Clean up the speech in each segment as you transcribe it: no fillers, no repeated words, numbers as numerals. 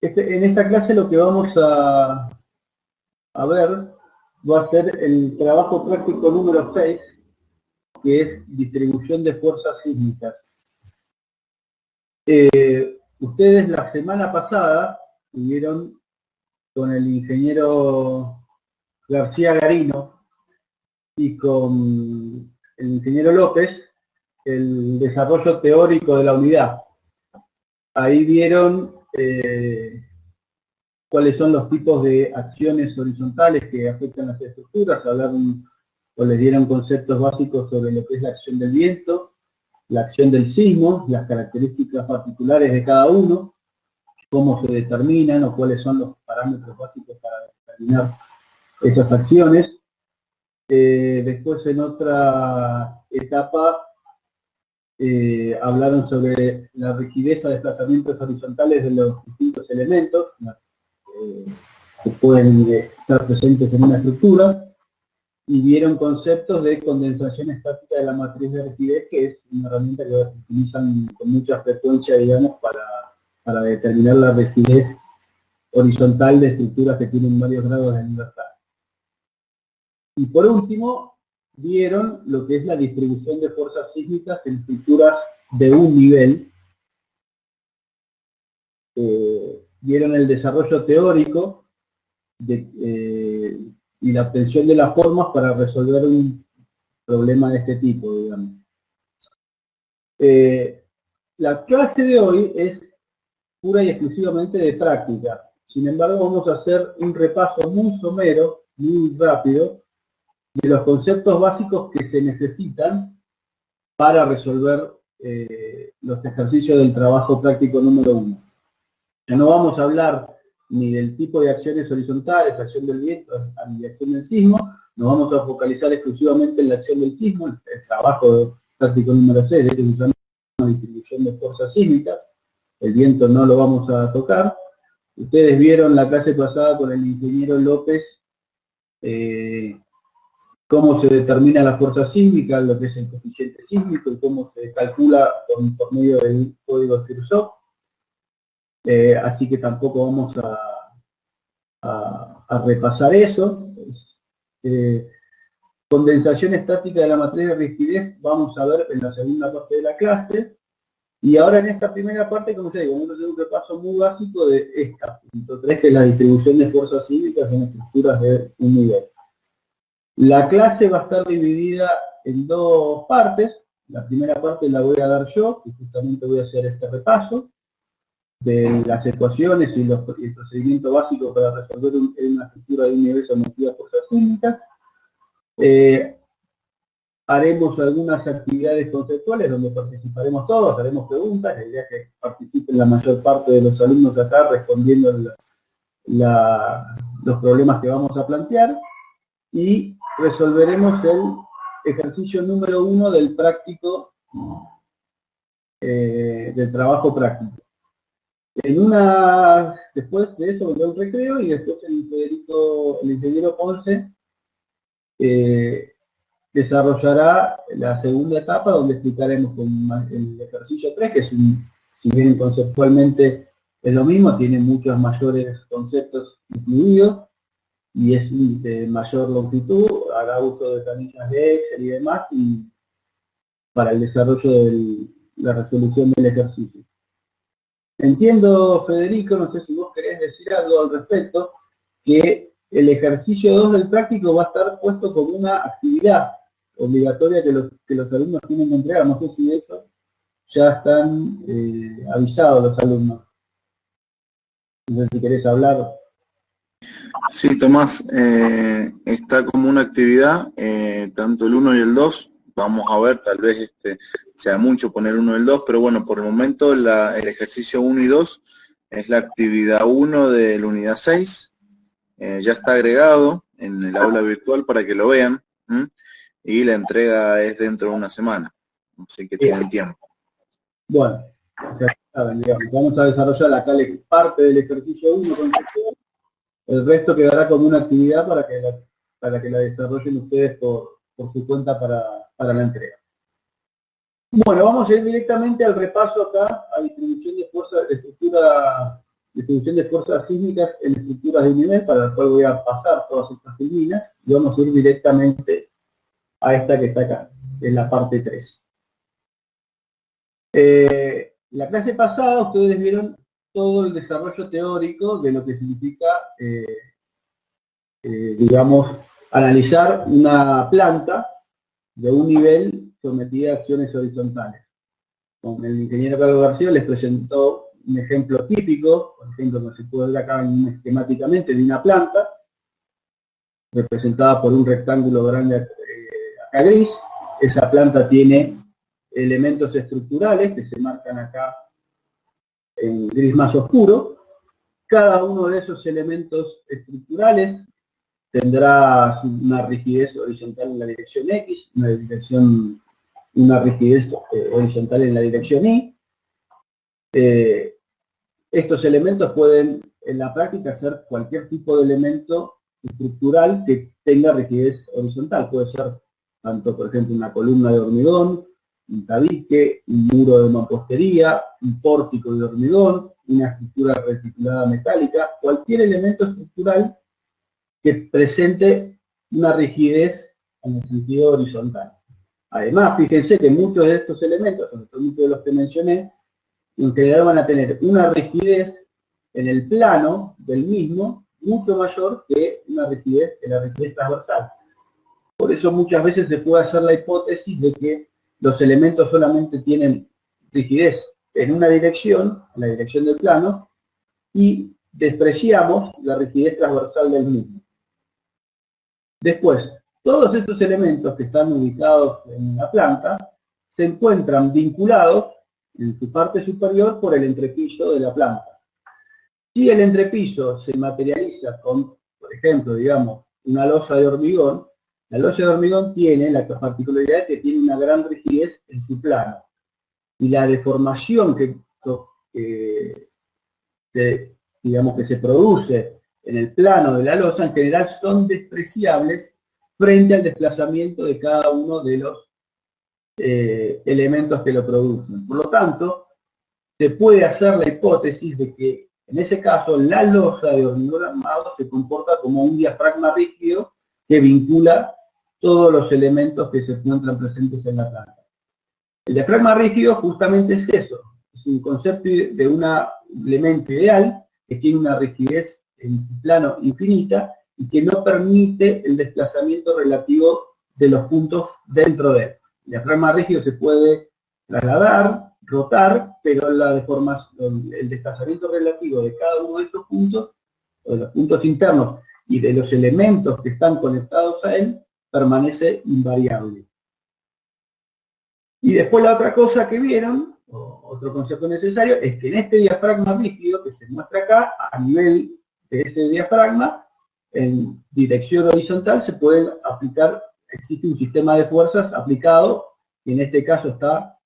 En esta clase lo que vamos a ver va a ser el trabajo práctico número 6, que es distribución de fuerzas sísmicas. Ustedes la semana pasada tuvieron con el ingeniero García Garino y con el ingeniero López el desarrollo teórico de la unidad. Ahí vieron cuáles son los tipos de acciones horizontales que afectan las estructuras, hablaron o les dieron conceptos básicos sobre lo que es la acción del viento, la acción del sismo, las características particulares de cada uno, cómo se determinan o cuáles son los parámetros básicos para determinar esas acciones. Después en otra etapa hablaron sobre la rigidez a desplazamientos horizontales de los distintos elementos que pueden estar presentes en una estructura, y vieron conceptos de condensación estática de la matriz de rigidez, que es una herramienta que utilizan con mucha frecuencia, digamos, para determinar la rigidez horizontal de estructuras que tienen varios grados de libertad. Y por último, vieron lo que es la distribución de fuerzas sísmicas en estructuras de un nivel. Vieron el desarrollo teórico y la obtención de las formas para resolver un problema de este tipo, digamos. La clase de hoy es pura y exclusivamente de práctica. Sin embargo, vamos a hacer un repaso muy somero, muy rápido, de los conceptos básicos que se necesitan para resolver los ejercicios del trabajo práctico número 1. Ya no vamos a hablar ni del tipo de acciones horizontales, acción del viento, ni acción del sismo, nos vamos a focalizar exclusivamente en la acción del sismo, el trabajo práctico número 6, que se llama distribución de fuerzas sísmicas. El viento no lo vamos a tocar. Ustedes vieron la clase pasada con el ingeniero López cómo se determina la fuerza sísmica, lo que es el coeficiente sísmico y cómo se calcula por medio del código Kirchhoff. Así que tampoco vamos a repasar eso. Condensación estática de la matriz de rigidez vamos a ver en la segunda parte de la clase. Y ahora en esta primera parte, como te digo, vamos a hacer un repaso muy básico de esta, punto 3, que es la distribución de fuerzas sísmicas en estructuras de un nivel. La clase va a estar dividida en dos partes. La primera parte la voy a dar yo, y justamente voy a hacer este repaso de las ecuaciones y el procedimiento básico para resolver una estructura de un nivel sometida a fuerzas sísmicas. Haremos algunas actividades conceptuales donde participaremos todos, haremos preguntas, la idea es que participen la mayor parte de los alumnos acá respondiendo los problemas que vamos a plantear, y resolveremos el ejercicio número 1 del práctico, del trabajo práctico. Después de eso vendrá un recreo y después el ingeniero Ponce desarrollará la segunda etapa donde explicaremos el ejercicio 3, que es si bien conceptualmente es lo mismo, tiene muchos mayores conceptos incluidos y es de mayor longitud, hará uso de planillas de Excel y demás y para el desarrollo de la resolución del ejercicio. Entiendo, Federico, no sé si vos querés decir algo al respecto, que el ejercicio 2 del práctico va a estar puesto como una actividad obligatoria que los alumnos tienen que entregar. No sé si de eso ya están avisados los alumnos. No sé si querés hablar. Sí, Tomás, está como una actividad, tanto el 1 y el 2, vamos a ver, tal vez sea mucho poner 1 y el 2, pero bueno, por el momento el ejercicio 1 y 2 es la actividad 1 de la unidad 6, ya está agregado en el aula virtual para que lo vean, y la entrega es dentro de una semana, así que tienen tiempo. Bueno, ya saben, digamos, vamos a desarrollar acá parte del ejercicio 1 conceptual. El resto quedará como una actividad para que la desarrollen ustedes por su cuenta para la entrega. Bueno, vamos a ir directamente al repaso acá, a distribución de fuerzas de estructura distribución de fuerzas sísmicas en estructuras de nivel, para la cual voy a pasar todas estas filminas, y vamos a ir directamente a esta que está acá, que es la parte 3. La clase pasada ustedes vieron todo el desarrollo teórico de lo que significa, digamos, analizar una planta de un nivel sometida a acciones horizontales. Con el ingeniero Carlos García les presentó un ejemplo típico, por ejemplo, que se puede ver acá esquemáticamente, de una planta, representada por un rectángulo grande acá gris. Esa planta tiene elementos estructurales que se marcan acá en gris más oscuro. Cada uno de esos elementos estructurales tendrá una rigidez horizontal en la dirección X, una rigidez horizontal en la dirección Y. Estos elementos pueden en la práctica ser cualquier tipo de elemento estructural que tenga rigidez horizontal. Puede ser tanto, por ejemplo, una columna de hormigón, un tabique, un muro de mampostería, un pórtico de hormigón, una estructura reticulada metálica, cualquier elemento estructural que presente una rigidez en el sentido horizontal. Además, fíjense que muchos de estos elementos, sobre todo muchos de los que mencioné, en general van a tener una rigidez en el plano del mismo mucho mayor que una rigidez en la rigidez transversal. Por eso muchas veces se puede hacer la hipótesis de que los elementos solamente tienen rigidez en una dirección, en la dirección del plano, y despreciamos la rigidez transversal del mismo. Después, todos estos elementos que están ubicados en la planta se encuentran vinculados en su parte superior por el entrepiso de la planta. Si el entrepiso se materializa con, por ejemplo, digamos, una losa de hormigón, la losa de hormigón tiene la particularidad de que tiene una gran rigidez en su plano. Y la deformación que se produce en el plano de la losa, en general son despreciables frente al desplazamiento de cada uno de los elementos que lo producen. Por lo tanto, se puede hacer la hipótesis de que en ese caso la losa de hormigón armado se comporta como un diafragma rígido que vincula todos los elementos que se encuentran presentes en la planta. El diafragma rígido justamente es eso, es un concepto de un elemento ideal que tiene una rigidez en plano infinita y que no permite el desplazamiento relativo de los puntos dentro de él. El diafragma rígido se puede trasladar, rotar, pero la deformación, el desplazamiento relativo de cada uno de estos puntos, o de los puntos internos y de los elementos que están conectados a él, permanece invariable. Y después la otra cosa que vieron, o otro concepto necesario, es que en este diafragma rígido que se muestra acá, a nivel de ese diafragma, en dirección horizontal se pueden aplicar, existe un sistema de fuerzas aplicado, y en este caso está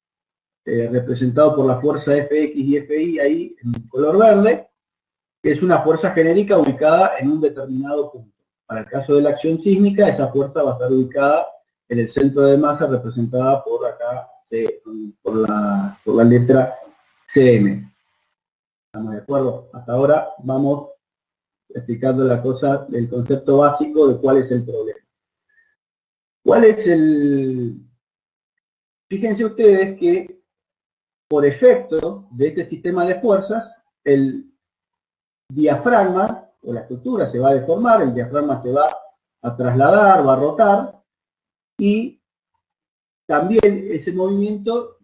representado por la fuerza Fx y Fi ahí en color verde, que es una fuerza genérica ubicada en un determinado punto. Para el caso de la acción sísmica, esa fuerza va a estar ubicada en el centro de masa, representada por acá, por la letra Cm. ¿Estamos de acuerdo? Hasta ahora vamos explicando la cosa, el concepto básico de cuál es el problema. ¿Cuál es el...? Fíjense ustedes que por efecto de este sistema de fuerzas, el diafragma o la estructura se va a deformar, el diafragma se va a trasladar, va a rotar, y también ese movimiento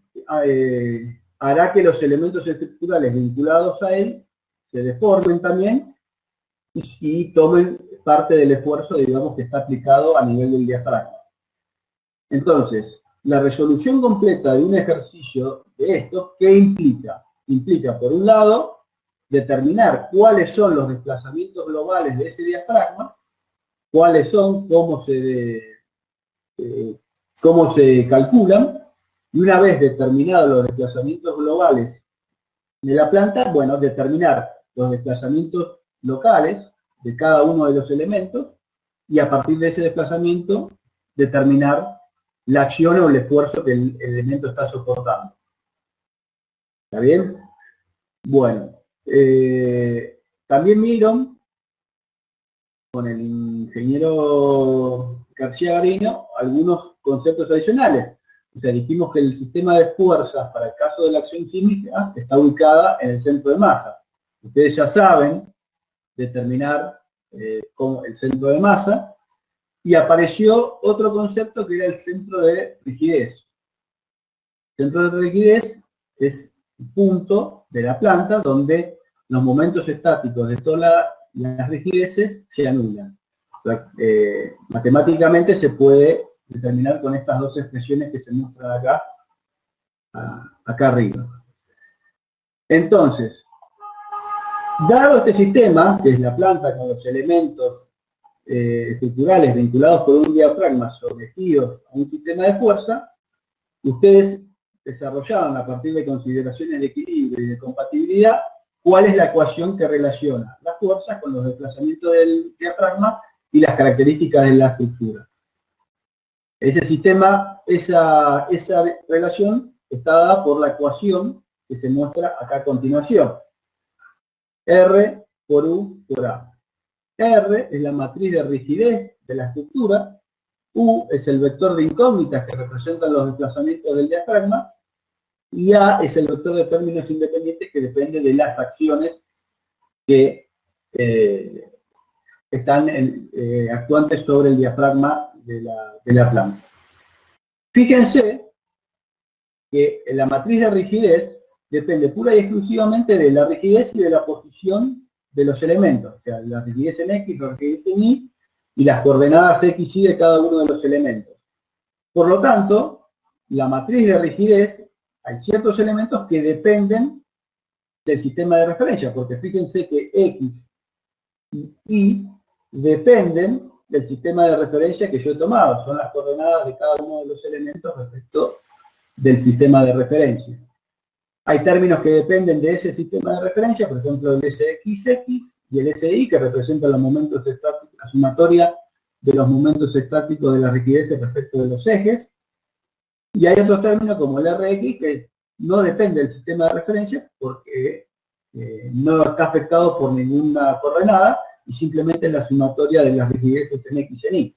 hará que los elementos estructurales vinculados a él se deformen también y tomen parte del esfuerzo, digamos, que está aplicado a nivel del diafragma. Entonces, la resolución completa de un ejercicio de estos, ¿qué implica? Implica, por un lado, determinar cuáles son los desplazamientos globales de ese diafragma, cuáles son, cómo se calculan, y una vez determinados los desplazamientos globales de la planta, bueno, determinar los desplazamientos locales de cada uno de los elementos, y a partir de ese desplazamiento determinar la acción o el esfuerzo que el elemento está soportando. ¿Está bien? Bueno, También vieron con el ingeniero García Garino algunos conceptos adicionales. O sea, dijimos que el sistema de fuerzas para el caso de la acción sísmica está ubicada en el centro de masa. Ustedes ya saben determinar el centro de masa, y apareció otro concepto que era el centro de rigidez. El centro de rigidez es el punto de la planta donde los momentos estáticos de todas las rigideces se anulan. Matemáticamente se puede determinar con estas dos expresiones que se muestran acá arriba. Entonces, dado este sistema, que es la planta con los elementos estructurales vinculados por un diafragma sometidos a un sistema de fuerza, ustedes desarrollaron a partir de consideraciones de equilibrio y de compatibilidad cuál es la ecuación que relaciona las fuerzas con los desplazamientos del diafragma y las características de la estructura. Ese sistema, esa relación está dada por la ecuación que se muestra acá a continuación. R por U por A. R es la matriz de rigidez de la estructura, U es el vector de incógnitas que representan los desplazamientos del diafragma, y A es el vector de términos independientes que depende de las acciones que están actuantes sobre el diafragma de la planta. Fíjense que la matriz de rigidez depende pura y exclusivamente de la rigidez y de la posición de los elementos, o sea, la rigidez en X, la rigidez en Y, y las coordenadas X y de cada uno de los elementos. Por lo tanto, la matriz de rigidez, hay ciertos elementos que dependen del sistema de referencia, porque fíjense que X y Y dependen del sistema de referencia que yo he tomado, son las coordenadas de cada uno de los elementos respecto del sistema de referencia. Hay términos que dependen de ese sistema de referencia, por ejemplo el SXX y el SI, que representan los momentos estáticos, la sumatoria de los momentos estáticos de la rigidez respecto de los ejes. Y hay otros términos como el RX, que no depende del sistema de referencia porque no está afectado por ninguna coordenada y simplemente es la sumatoria de las rigideces en X y en Y.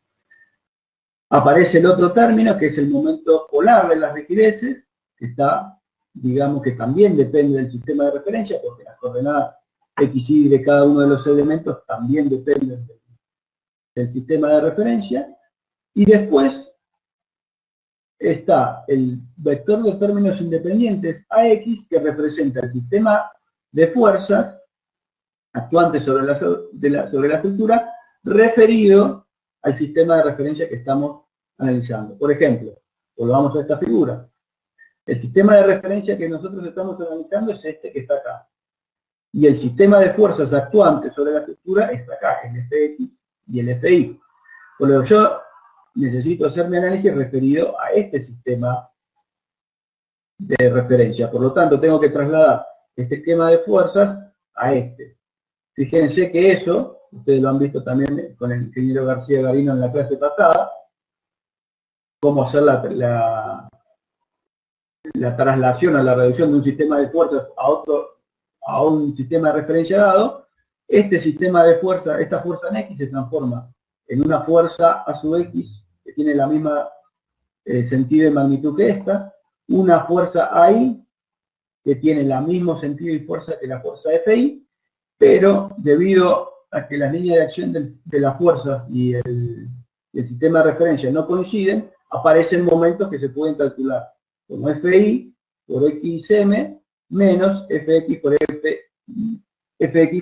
Aparece el otro término que es el momento polar de las rigideces, que está, digamos que también depende del sistema de referencia porque las coordenadas X y Y de cada uno de los elementos también dependen del sistema de referencia. Y después está el vector de términos independientes AX, que representa el sistema de fuerzas actuantes sobre la estructura referido al sistema de referencia que estamos analizando. Por ejemplo, volvamos a esta figura. El sistema de referencia que nosotros estamos analizando es este que está acá. Y el sistema de fuerzas actuantes sobre la estructura está acá, el Fx y el Fi. Por lo que yo necesito hacer mi análisis referido a este sistema de referencia. Por lo tanto, tengo que trasladar este esquema de fuerzas a este. Fíjense que eso, ustedes lo han visto también con el ingeniero García Garino en la clase pasada, cómo hacer la traslación a la reducción de un sistema de fuerzas a un sistema de referencia dado. Este sistema de fuerza, esta fuerza en X se transforma en una fuerza a sub X que tiene la misma sentido y magnitud que esta, una fuerza AI que tiene el mismo sentido y fuerza que la fuerza FI, pero debido a que las líneas de acción de las fuerzas y el sistema de referencia no coinciden, aparecen momentos que se pueden calcular como FI por XM menos FX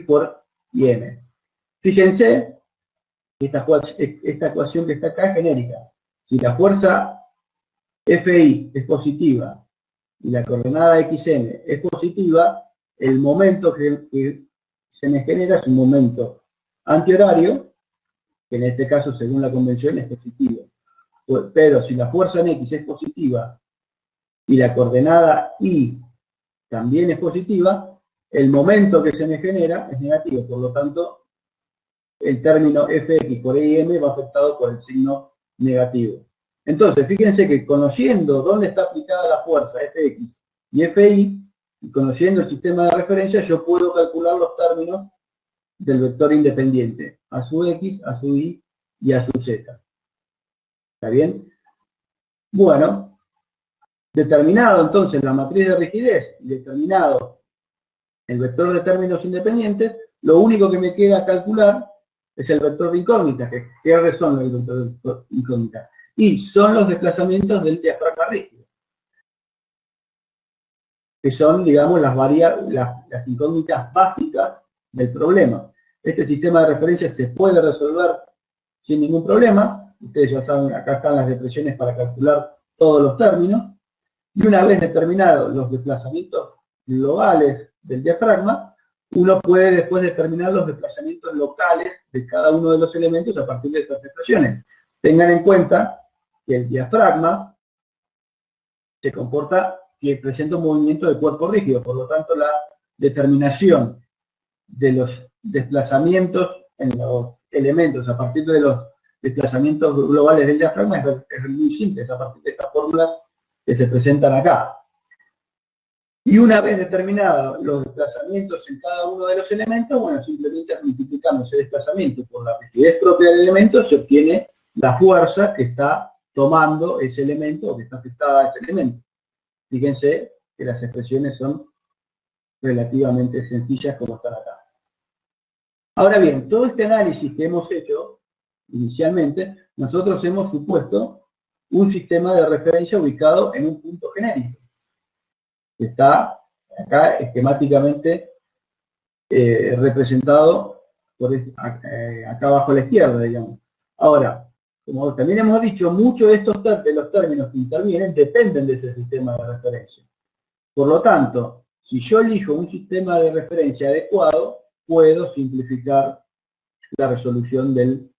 por IM. Fíjense que esta ecuación que está acá es genérica. Si la fuerza FI es positiva y la coordenada XM es positiva, el momento que se me genera es un momento antihorario, que en este caso según la convención es positivo. Pero si la fuerza en X es positiva y la coordenada Y también es positiva, el momento que se me genera es negativo, por lo tanto el término Fx por IM va afectado por el signo negativo. Entonces, fíjense que conociendo dónde está aplicada la fuerza Fx y Fi, Y conociendo el sistema de referencia, yo puedo calcular los términos del vector independiente, a su x, a su y y a su z. ¿Está bien? Bueno, determinado entonces la matriz de rigidez, determinado el vector de términos independientes, lo único que me queda calcular es el vector de incógnita, que R son los vectores de incógnita, y son los desplazamientos del diafragma rígido, que son, digamos, las incógnitas básicas del problema. Este sistema de referencia se puede resolver sin ningún problema. Ustedes ya saben, acá están las depresiones para calcular todos los términos. Y una vez determinados los desplazamientos globales del diafragma, uno puede después determinar los desplazamientos locales de cada uno de los elementos a partir de estas expresiones. Tengan en cuenta que el diafragma se comporta que presenta un movimiento de cuerpo rígido, por lo tanto la determinación de los desplazamientos en los elementos a partir de los desplazamientos globales del diafragma es muy simple, es a partir de estas fórmulas que se presentan acá. Y una vez determinados los desplazamientos en cada uno de los elementos, bueno, simplemente multiplicando ese desplazamiento por la rigidez propia del elemento, se obtiene la fuerza que está tomando ese elemento o que está afectada a ese elemento. Fíjense que las expresiones son relativamente sencillas como están acá. Ahora bien, todo este análisis que hemos hecho inicialmente, nosotros hemos supuesto un sistema de referencia ubicado en un punto genérico, que está acá esquemáticamente representado por acá abajo a la izquierda, digamos. Ahora, como también hemos dicho, muchos de los términos que intervienen dependen de ese sistema de referencia. Por lo tanto, si yo elijo un sistema de referencia adecuado, puedo simplificar la resolución del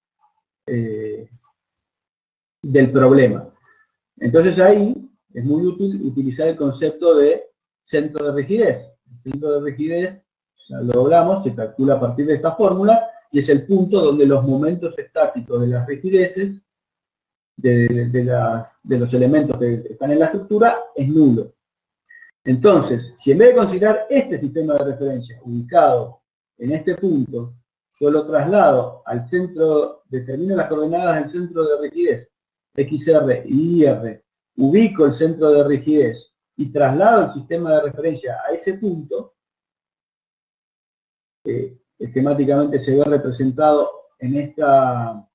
problema. Entonces ahí es muy útil utilizar el concepto de centro de rigidez. El centro de rigidez, ya lo hablamos, se calcula a partir de esta fórmula y es el punto donde los momentos estáticos de las rigideces de los elementos que están en la estructura es nulo. Entonces, si en vez de considerar este sistema de referencia ubicado en este punto, yo lo traslado al centro, determino las coordenadas del centro de rigidez, XR y IR, ubico el centro de rigidez y traslado el sistema de referencia a ese punto, esquemáticamente se ve representado en esta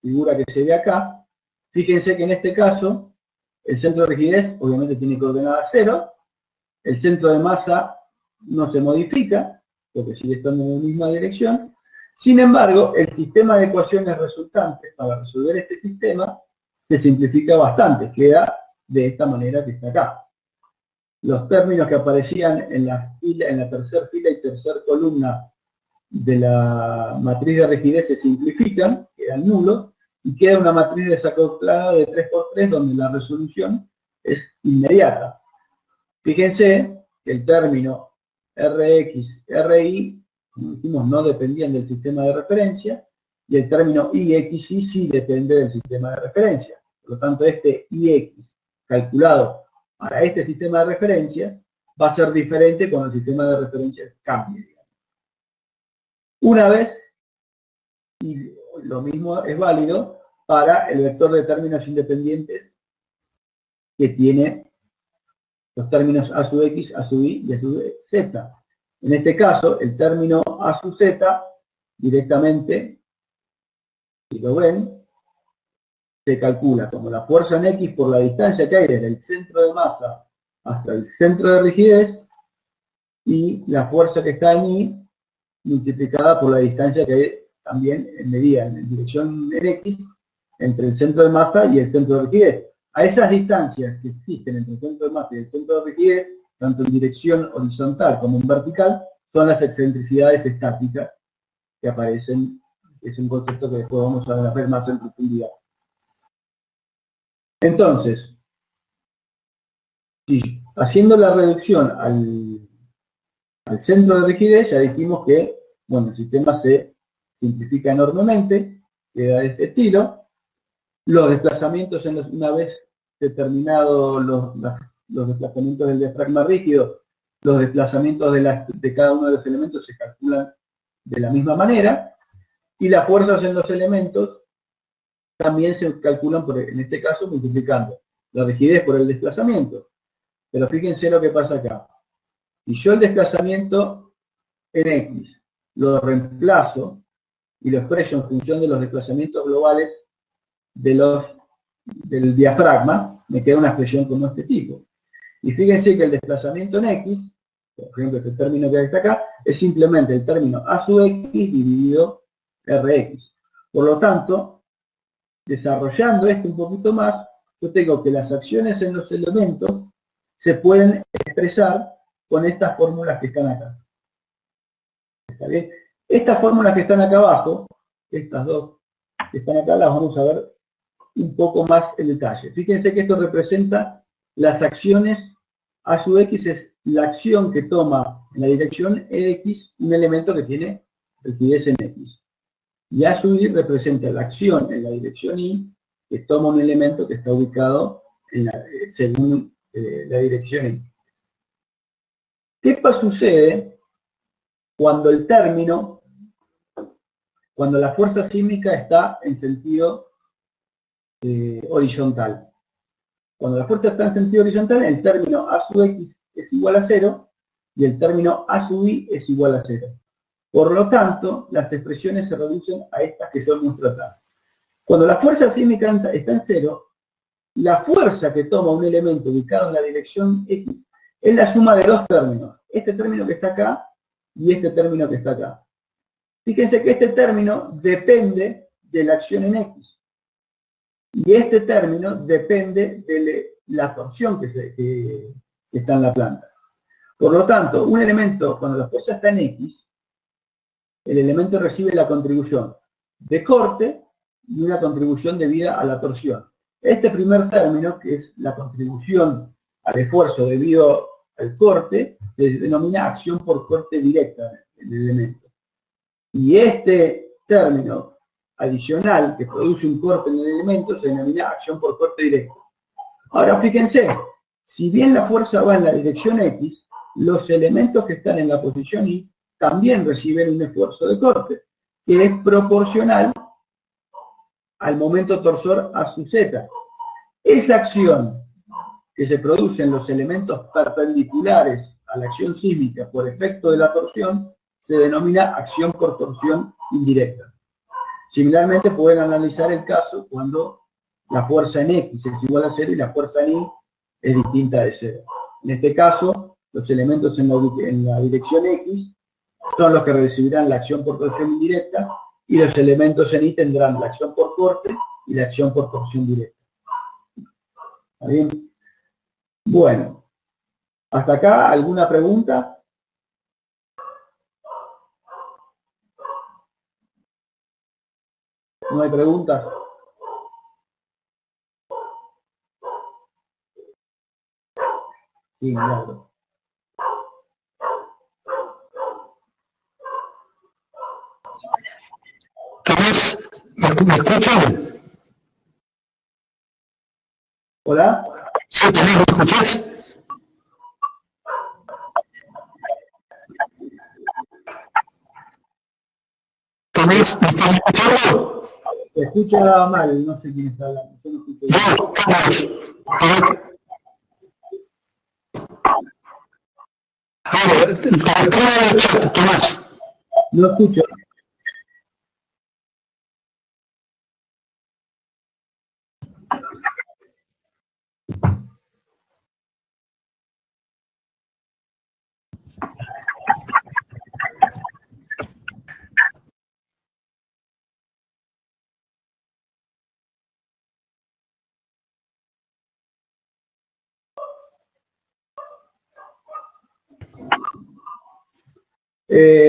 figura que se ve acá. Fíjense que en este caso, el centro de rigidez obviamente tiene coordenada 0, el centro de masa no se modifica, porque sigue estando en la misma dirección. Sin embargo, el sistema de ecuaciones resultantes para resolver este sistema se simplifica bastante, queda de esta manera que está acá. Los términos que aparecían en la tercera fila y tercera columna de la matriz de rigidez se simplifican, quedan nulos, y queda una matriz desacoplada de 3×3 donde la resolución es inmediata. Fíjense que el término Rx, Ri, como dijimos, no dependían del sistema de referencia, y el término Ix sí depende del sistema de referencia. Por lo tanto, este Ix calculado para este sistema de referencia va a ser diferente cuando el sistema de referencia cambie. Una vez, y lo mismo es válido para el vector de términos independientes que tiene los términos a sub x, a sub y a sub z. En este caso, el término a sub z, directamente, si lo ven, se calcula como la fuerza en x por la distancia que hay desde el centro de masa hasta el centro de rigidez, y la fuerza que está en y multiplicada por la distancia que hay también medida en dirección en x entre el centro de masa y el centro de rigidez. A esas distancias que existen entre el centro de masa y el centro de rigidez, tanto en dirección horizontal como en vertical, son las excentricidades estáticas que aparecen. Es un concepto que después vamos a ver más en profundidad. Entonces, haciendo la reducción al centro de rigidez, ya dijimos que, bueno, el sistema se simplifica enormemente, queda de este estilo. Los desplazamientos, una vez determinado los desplazamientos del diafragma rígido, los desplazamientos de cada uno de los elementos se calculan de la misma manera, y las fuerzas en los elementos también se calculan, en este caso, multiplicando la rigidez por el desplazamiento. Pero fíjense lo que pasa acá. Si yo el desplazamiento en X lo reemplazo y lo expreso en función de los desplazamientos globales del diafragma, me queda una expresión como este tipo. Y fíjense que el desplazamiento en X, por ejemplo, este término que está acá, es simplemente el término A sub X dividido Rx. Por lo tanto, desarrollando esto un poquito más, yo tengo que las acciones en los elementos se pueden expresar con estas fórmulas que están acá. ¿Está bien? Estas fórmulas que están acá abajo, estas dos que están acá, las vamos a ver un poco más en detalle. Fíjense que esto representa las acciones. A sub X es la acción que toma en la dirección X un elemento que tiene rigidez en X. Y A sub Y representa la acción en la dirección Y que toma un elemento que está ubicado según la dirección Y. ¿Qué sucede cuando el término, cuando la fuerza sísmica está en sentido horizontal? Cuando la fuerza está en sentido horizontal, el término A sub X es igual a 0 y el término A sub Y es igual a 0. Por lo tanto, las expresiones se reducen a estas que yo muestro acá. Cuando la fuerza sísmica está en 0, la fuerza que toma un elemento ubicado en la dirección X es la suma de dos términos. Este término que está acá y este término que está acá. Fíjense que este término depende de la acción en X. Y este término depende de la torsión que está en la planta. Por lo tanto, un elemento, cuando la fuerza está en X, el elemento recibe la contribución de corte y una contribución debida a la torsión. Este primer término, que es la contribución al esfuerzo debido al corte, se denomina acción por corte directa del elemento. Y este término adicional que produce un corte en el elemento se denomina acción por corte directo. Ahora fíjense, si bien la fuerza va en la dirección X, los elementos que están en la posición Y también reciben un esfuerzo de corte, que es proporcional al momento torsor A sub Z. Esa acción que se produce en los elementos perpendiculares a la acción sísmica por efecto de la torsión se denomina acción por torsión indirecta. Similarmente pueden analizar el caso cuando la fuerza en X es igual a 0 y la fuerza en Y es distinta de 0. En este caso, los elementos en la dirección X son los que recibirán la acción por torsión indirecta y los elementos en Y tendrán la acción por corte y la acción por torsión directa. ¿Está bien? Bueno, hasta acá, ¿alguna pregunta? ¿No hay preguntas? Sí, claro. Tomás, ¿me escuchan? ¿Hola? Sí, Tomás, ¿me escuchás? Tomás, ¿me estás escuchando? Se escucha mal, no sé quién está hablando. Yo no escucho bien. Yo, Tomás. Ahora, te escribo en el chat, Tomás. No escucho.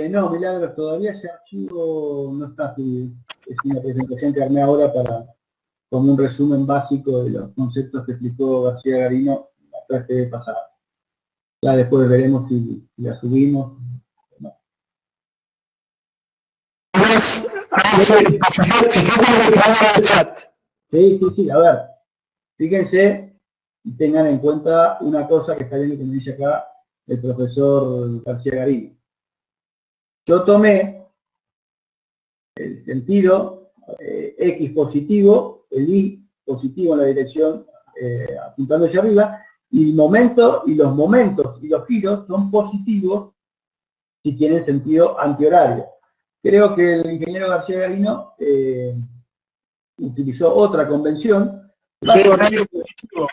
No, Milagros, todavía ese archivo no está subido. Es una presentación que armé ahora como un resumen básico de los conceptos que explicó García Garino la clase pasada. Ya después veremos si la subimos. No. Tomás, fíjate lo que hay en el chat. Sí, a ver. Fíjense y tengan en cuenta una cosa que está viendo que me dice acá el profesor García Garín. Yo tomé el sentido X positivo, el Y positivo en la dirección apuntando hacia arriba, y los momentos y los giros son positivos si tienen sentido antihorario. Creo que el ingeniero García Garino utilizó otra convención. Sí, horario positivo.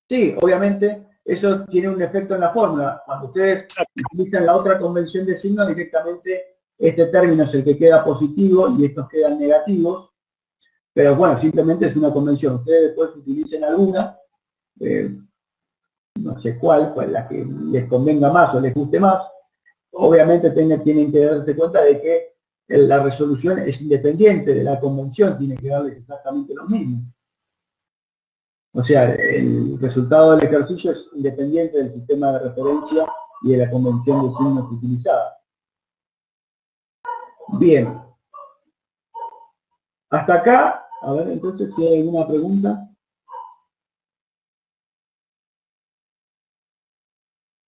Sí, obviamente eso tiene un efecto en la fórmula. Cuando ustedes utilizan la otra convención de signos, directamente este término es el que queda positivo y estos quedan negativos. Pero bueno, simplemente es una convención. Ustedes después utilicen alguna, no sé cuál la que les convenga más o les guste más. Obviamente tienen que darse cuenta de que la resolución es independiente de la convención, tiene que darles exactamente lo mismo. O sea, el resultado del ejercicio es independiente del sistema de referencia y de la convención de signos utilizada. Bien. Hasta acá, a ver entonces si hay alguna pregunta.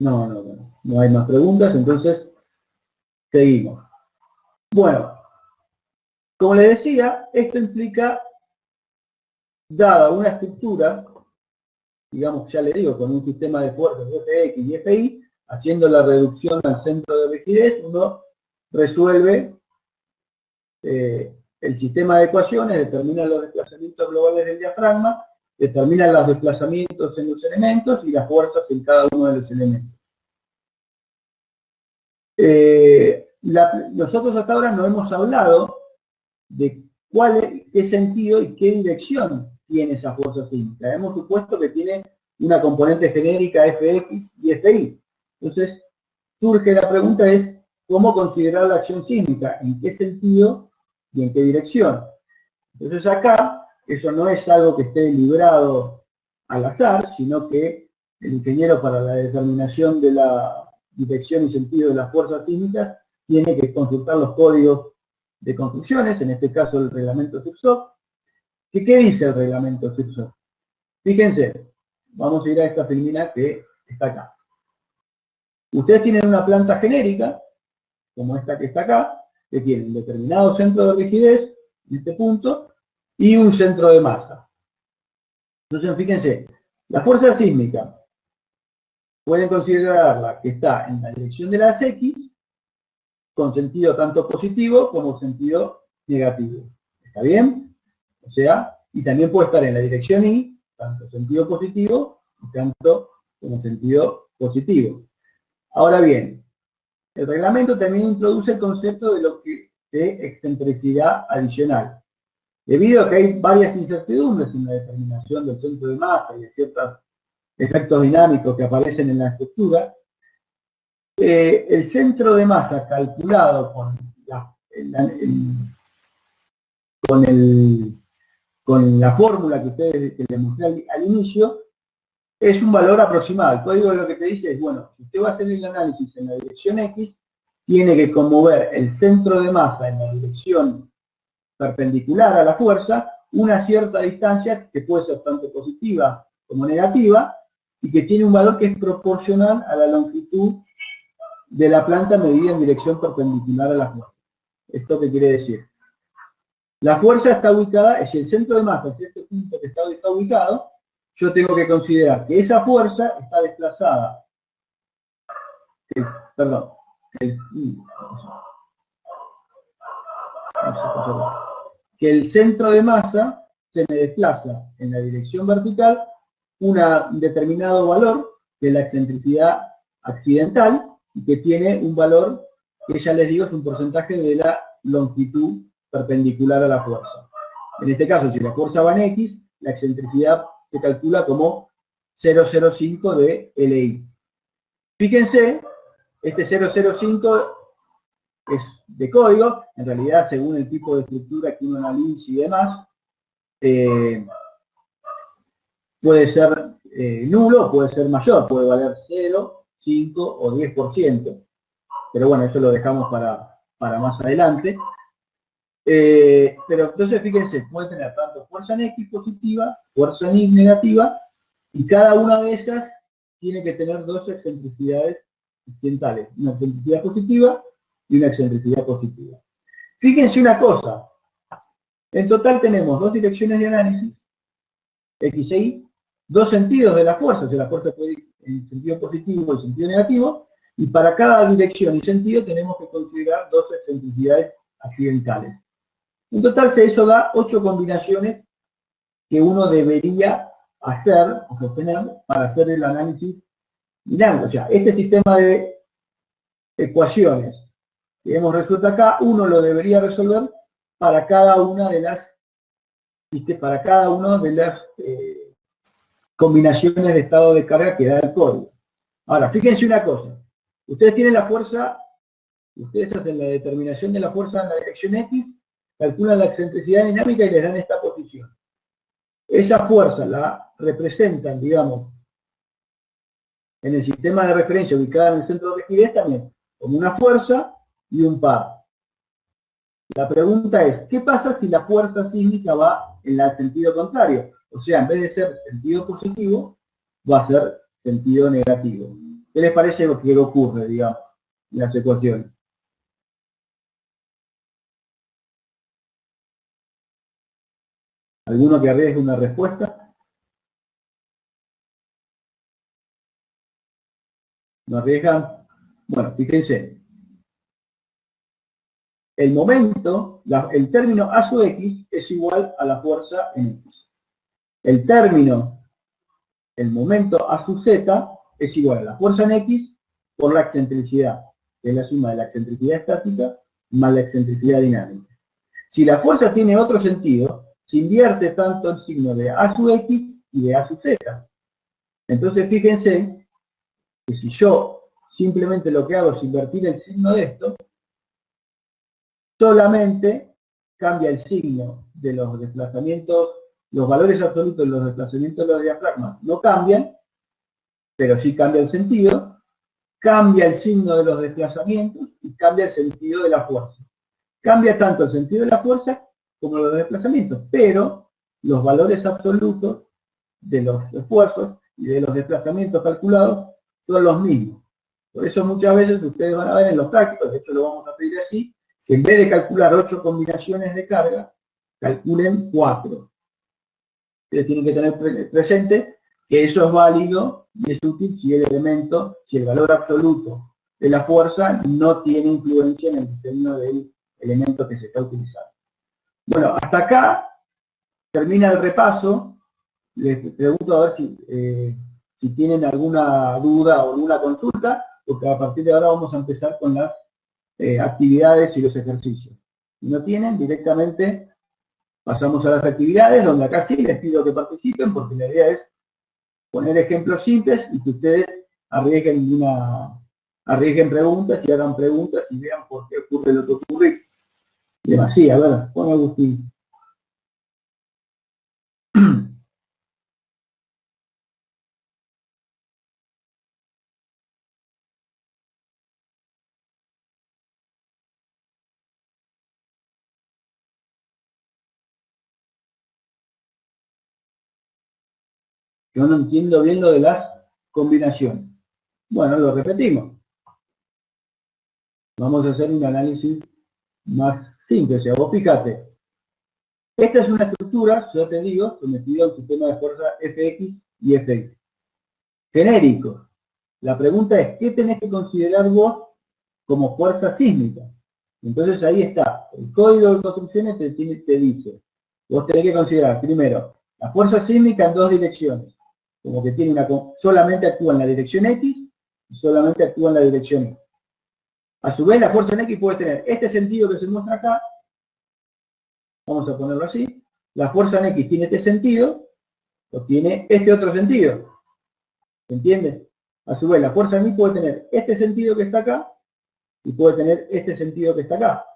No hay más preguntas, entonces seguimos. Bueno, como les decía, esto implica, dada una estructura, digamos, ya le digo, con un sistema de fuerzas Fx y Fi, haciendo la reducción al centro de rigidez, uno resuelve el sistema de ecuaciones, determina los desplazamientos globales del diafragma, determina los desplazamientos en los elementos y las fuerzas en cada uno de los elementos. Nosotros hasta ahora no hemos hablado de qué sentido y qué dirección tiene esa fuerza sísmica. Hemos supuesto que tiene una componente genérica Fx y Fi. Entonces, surge la pregunta es, ¿cómo considerar la acción sísmica? ¿En qué sentido y en qué dirección? Entonces acá, eso no es algo que esté librado al azar, sino que el ingeniero para la determinación de la dirección y sentido de las fuerzas sísmicas tiene que consultar los códigos de construcciones, en este caso el reglamento SIRSOC. ¿Qué dice el reglamento SIRSOC? Fíjense, vamos a ir a esta filmina que está acá. Ustedes tienen una planta genérica, como esta que está acá, que tiene un determinado centro de rigidez, en este punto, y un centro de masa. Entonces, fíjense, la fuerza sísmica pueden considerarla que está en la dirección de las X, con sentido tanto positivo como sentido negativo. ¿Está bien? O sea, y también puede estar en la dirección Y, tanto sentido positivo, y tanto como sentido positivo. Ahora bien, el reglamento también introduce el concepto de excentricidad adicional. Debido a que hay varias incertidumbres en la determinación del centro de masa y de ciertos efectos dinámicos que aparecen en la estructura, el centro de masa calculado con la fórmula que les mostré al inicio es un valor aproximado. El código lo que te dice es, bueno, si usted va a hacer el análisis en la dirección X, tiene que conmover el centro de masa en la dirección perpendicular a la fuerza, una cierta distancia que puede ser tanto positiva como negativa, y que tiene un valor que es proporcional a la longitud de la planta medida en dirección perpendicular a la fuerza. ¿Esto qué quiere decir? La fuerza está ubicada, si el centro de masa es este punto que está ubicado, yo tengo que considerar que esa fuerza está desplazada, que el centro de masa se me desplaza en la dirección vertical un determinado valor de la excentricidad accidental y que tiene un valor que ya les digo es un porcentaje de la longitud perpendicular a la fuerza. En este caso, si la fuerza va en X, la excentricidad se calcula como 0,05 de LI. Fíjense, este 0,05 es de código, en realidad según el tipo de estructura que uno analice y demás, puede ser nulo, puede ser mayor, puede valer 0, 5 o 10%. Pero bueno, eso lo dejamos para más adelante. Pero entonces fíjense, puede tener tanto fuerza en X positiva, fuerza en Y negativa, y cada una de esas tiene que tener dos excentricidades accidentales, una excentricidad positiva y una excentricidad positiva. Fíjense una cosa, en total tenemos dos direcciones de análisis, X e Y, dos sentidos de la fuerza, o sea, la fuerza puede ir en sentido positivo y sentido negativo, y para cada dirección y sentido tenemos que considerar dos excentricidades accidentales. En total eso da 8 combinaciones que uno debería hacer o sostener para hacer el análisis dinámico. O sea, este sistema de ecuaciones que hemos resuelto acá, uno lo debería resolver para cada una de las combinaciones de estado de carga que da el código. Ahora, fíjense una cosa. Ustedes tienen la fuerza, ustedes hacen la determinación de la fuerza en la dirección X, calculan la excentricidad dinámica y les dan esta posición. Esa fuerza la representan, digamos, en el sistema de referencia ubicada en el centro de rigidez también, como una fuerza y un par. La pregunta es, ¿qué pasa si la fuerza sísmica va en el sentido contrario? O sea, en vez de ser sentido positivo, va a ser sentido negativo. ¿Qué les parece lo que ocurre, digamos, en las ecuaciones? ¿Alguno que arriesgue una respuesta? ¿No arriesgan? Bueno, fíjense. El momento, el término A sub X es igual a la fuerza en X. El término, el momento A sub Z es igual a la fuerza en X por la excentricidad, que es la suma de la excentricidad estática más la excentricidad dinámica. Si la fuerza tiene otro sentido, se invierte tanto el signo de A sub X y de A sub Z. Entonces fíjense que si yo simplemente lo que hago es invertir el signo de esto, solamente cambia el signo de los desplazamientos, los valores absolutos de los desplazamientos de los diafragmas no cambian, pero sí cambia el sentido, cambia el signo de los desplazamientos y cambia el sentido de la fuerza. Cambia tanto el sentido de la fuerza como los desplazamientos, pero los valores absolutos de los esfuerzos y de los desplazamientos calculados son los mismos. Por eso muchas veces ustedes van a ver en los prácticos, de hecho lo vamos a pedir así, que en vez de calcular 8 combinaciones de carga, calculen 4. Ustedes tienen que tener presente que eso es válido y es útil si el elemento, si el valor absoluto de la fuerza no tiene influencia en el diseño del elemento que se está utilizando. Bueno, hasta acá termina el repaso. Les pregunto a ver si tienen alguna duda o alguna consulta, porque a partir de ahora vamos a empezar con las actividades y los ejercicios. Si no tienen, directamente pasamos a las actividades, donde acá sí les pido que participen, porque la idea es poner ejemplos simples y que ustedes arriesguen preguntas y hagan preguntas y vean por qué ocurre lo que ocurre. Demasiado, a ver, pon Agustín. Yo no entiendo bien lo de las combinaciones. Bueno, lo repetimos. Vamos a hacer un análisis más simple. O sea, vos fíjate, esta es una estructura, yo te digo, sometida a un sistema de fuerza Fx y Fy. Genérico. La pregunta es, ¿qué tenés que considerar vos como fuerza sísmica? Entonces ahí está. El código de construcciones te dice, vos tenés que considerar, primero, la fuerza sísmica en dos direcciones. Como que tiene solamente actúa en la dirección X y solamente actúa en la dirección Y. A su vez, la fuerza en X puede tener este sentido que se muestra acá, vamos a ponerlo así, la fuerza en X tiene este sentido, o tiene este otro sentido. ¿Se entiende? A su vez, la fuerza en Y puede tener este sentido que está acá, y puede tener este sentido que está acá.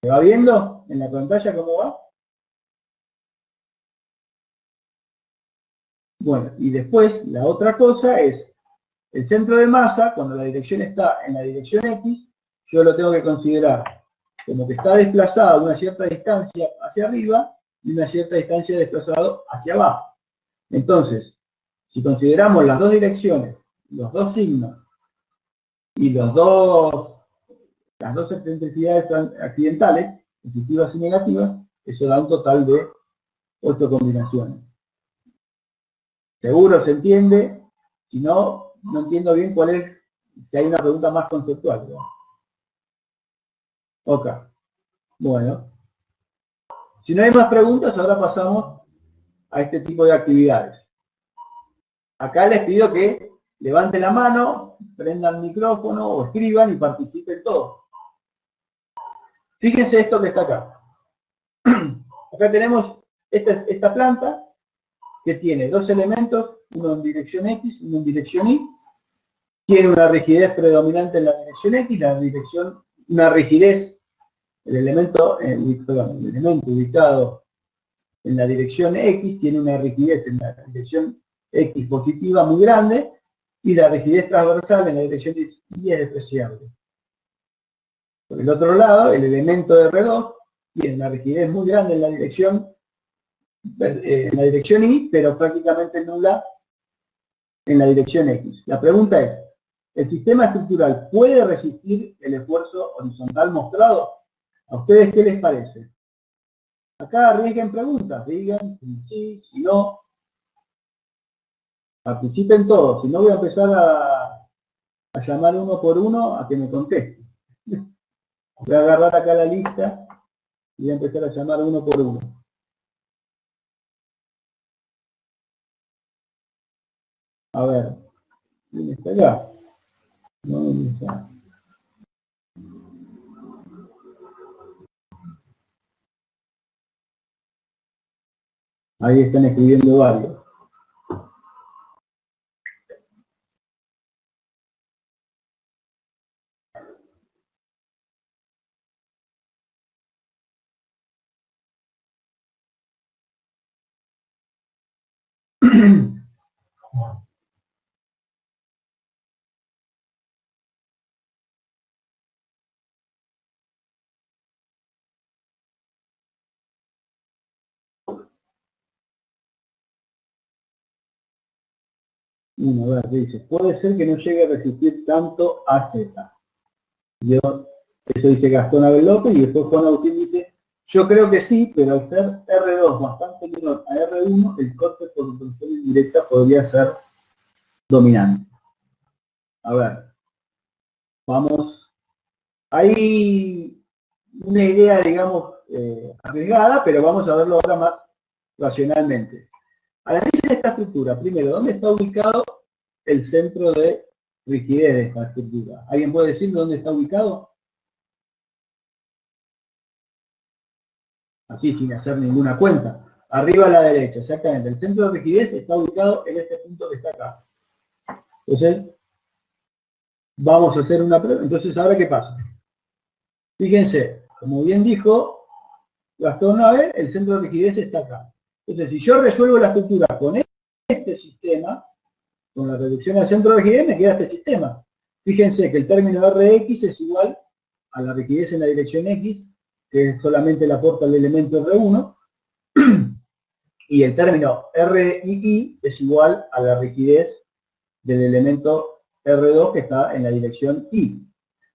¿Se va viendo en la pantalla cómo va? Bueno, y después, la otra cosa es, el centro de masa, cuando la dirección está en la dirección X, yo lo tengo que considerar como que está desplazado una cierta distancia hacia arriba y una cierta distancia desplazado hacia abajo. Entonces, si consideramos las dos direcciones, los dos signos y las dos excentricidades accidentales, positivas y negativas, eso da un total de 8 combinaciones. ¿Seguro se entiende? Si no, no entiendo bien cuál es, si hay una pregunta más conceptual, ¿no? Ok. Bueno. Si no hay más preguntas, ahora pasamos a este tipo de actividades. Acá les pido que levanten la mano, prendan el micrófono o escriban y participen todos. Fíjense esto que está acá. Acá tenemos esta planta que tiene dos elementos, uno en dirección X y uno en dirección Y. Tiene una rigidez predominante en la dirección X, una rigidez, el elemento ubicado en la dirección X tiene una rigidez en la dirección X positiva muy grande y la rigidez transversal en la dirección Y es despreciable. Por el otro lado, el elemento de R2 tiene una rigidez muy grande en la dirección Y, pero prácticamente nula en la dirección X. La pregunta es, ¿el sistema estructural puede resistir el esfuerzo horizontal mostrado? ¿A ustedes qué les parece? Acá arriesguen preguntas, digan si sí, si no. Participen todos, si no voy a empezar a llamar uno por uno a que me contesten. Voy a agarrar acá la lista y voy a empezar a llamar uno por uno. A ver, ¿quién está acá? No, ¿dónde está? Ahí están escribiendo varios. Uno, a ver, dice, puede ser que no llegue a resistir tanto a Z. Eso dice Gastón Abel López, y después Juan Agustín dice, yo creo que sí, pero al ser R2 bastante menor a R1, el corte por obtención indirecta podría ser dominante. A ver, vamos. Hay una idea, digamos, arriesgada, pero vamos a verlo ahora más racionalmente. Analicen esta estructura. Primero, ¿dónde está ubicado el centro de rigidez de esta estructura? ¿Alguien puede decirme dónde está ubicado? Así, sin hacer ninguna cuenta. Arriba a la derecha, exactamente. El centro de rigidez está ubicado en este punto que está acá. Entonces, vamos a hacer una prueba. Entonces, ¿ahora qué pasa? Fíjense, como bien dijo Gastón Abel, el centro de rigidez está acá. Entonces, si yo resuelvo la estructura con este sistema, con la reducción al centro de rigidez, me queda este sistema. Fíjense que el término Rx es igual a la rigidez en la dirección X, que solamente le aporta el elemento R1, y el término RII es igual a la rigidez del elemento R2 que está en la dirección Y.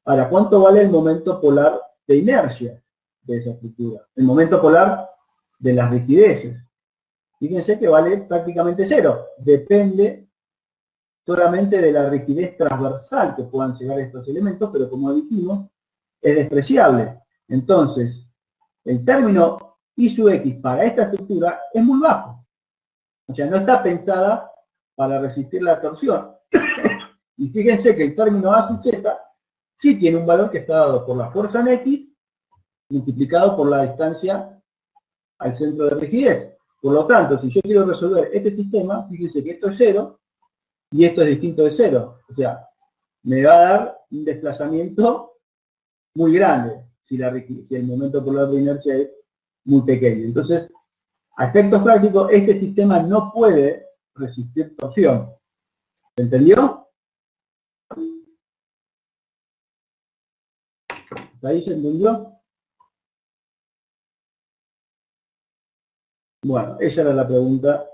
Ahora, ¿cuánto vale el momento polar de inercia de esa estructura? El momento polar de las rigideces. Fíjense que vale prácticamente cero. Depende solamente de la rigidez transversal que puedan llegar estos elementos, pero como dijimos, es despreciable. Entonces, el término I sub X para esta estructura es muy bajo. O sea, no está pensada para resistir la torsión. Y fíjense que el término A sub Z sí tiene un valor que está dado por la fuerza en X multiplicado por la distancia al centro de rigidez. Por lo tanto, si yo quiero resolver este sistema, fíjense que esto es 0 y esto es distinto de 0. O sea, me va a dar un desplazamiento muy grande si el momento polar de inercia es muy pequeño. Entonces, a efectos prácticos, este sistema no puede resistir torsión. ¿Se entendió? ¿Ahí se entendió? Bueno, esa era la pregunta,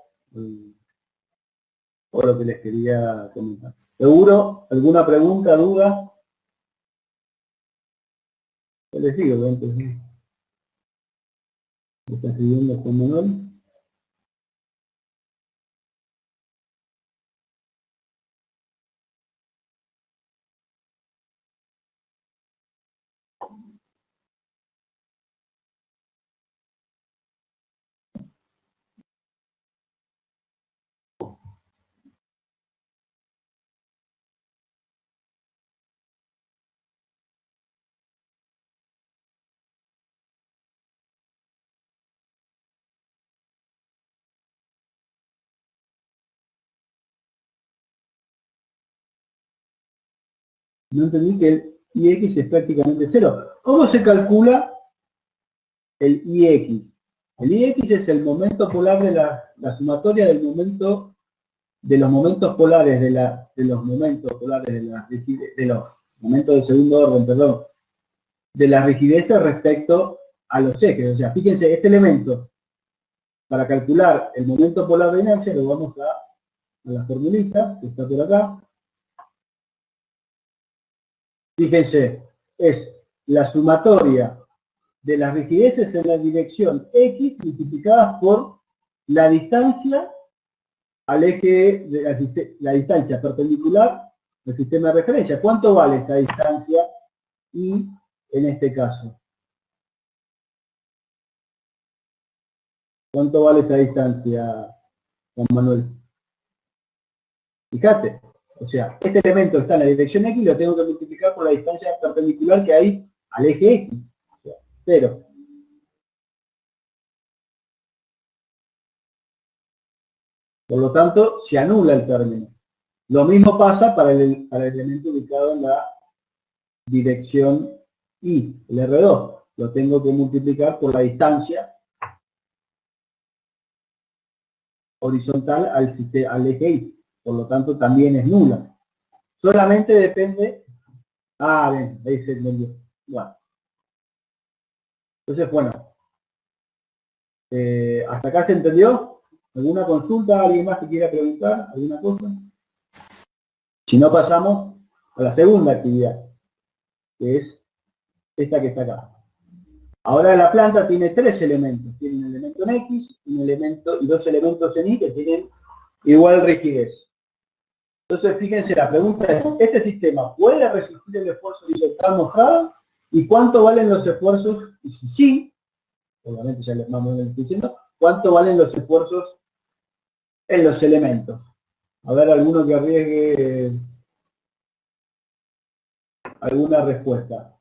o lo que les quería comentar. ¿Seguro? ¿Alguna pregunta, duda? Yo les digo, entonces, ¿me está escribiendo con Manuel? No entendí que el IX es prácticamente cero. ¿Cómo se calcula el IX? El IX es el momento polar de la sumatoria del momento, de los momentos polares de los momentos polares de los momentos de segundo orden, perdón, de la rigidez respecto a los ejes. O sea, fíjense, este elemento, para calcular el momento polar de inercia, lo vamos a la formulita, que está por acá. Fíjense, es la sumatoria de las rigideces en la dirección X multiplicadas por la distancia al eje, la distancia perpendicular del sistema de referencia. ¿Cuánto vale esta distancia Y en este caso? ¿Cuánto vale esta distancia, Juan Manuel? Fíjate, o sea, este elemento está en la dirección X y lo tengo que multiplicar por la distancia perpendicular que hay al eje X. O sea, 0. Por lo tanto, se anula el término. Lo mismo pasa para el elemento ubicado en la dirección Y, el R2. Lo tengo que multiplicar por la distancia horizontal al eje Y. Por lo tanto, también es nula. Solamente depende... Ah, bien, ahí se entendió. Bueno. Entonces, bueno. ¿Hasta acá se entendió? ¿Alguna consulta? ¿Alguien más que quiera preguntar? ¿Alguna cosa? Si no, pasamos a la segunda actividad, que es esta que está acá. Ahora la planta tiene 3 elementos. Tiene un elemento en X, un elemento y 2 elementos en Y que tienen igual rigidez. Entonces, fíjense, la pregunta es, ¿este sistema puede resistir el esfuerzo horizontal mojado? ¿Y cuánto valen los esfuerzos? Y si sí, obviamente ya les vamos diciendo, ¿cuánto valen los esfuerzos en los elementos? A ver, alguno que arriesgue alguna respuesta.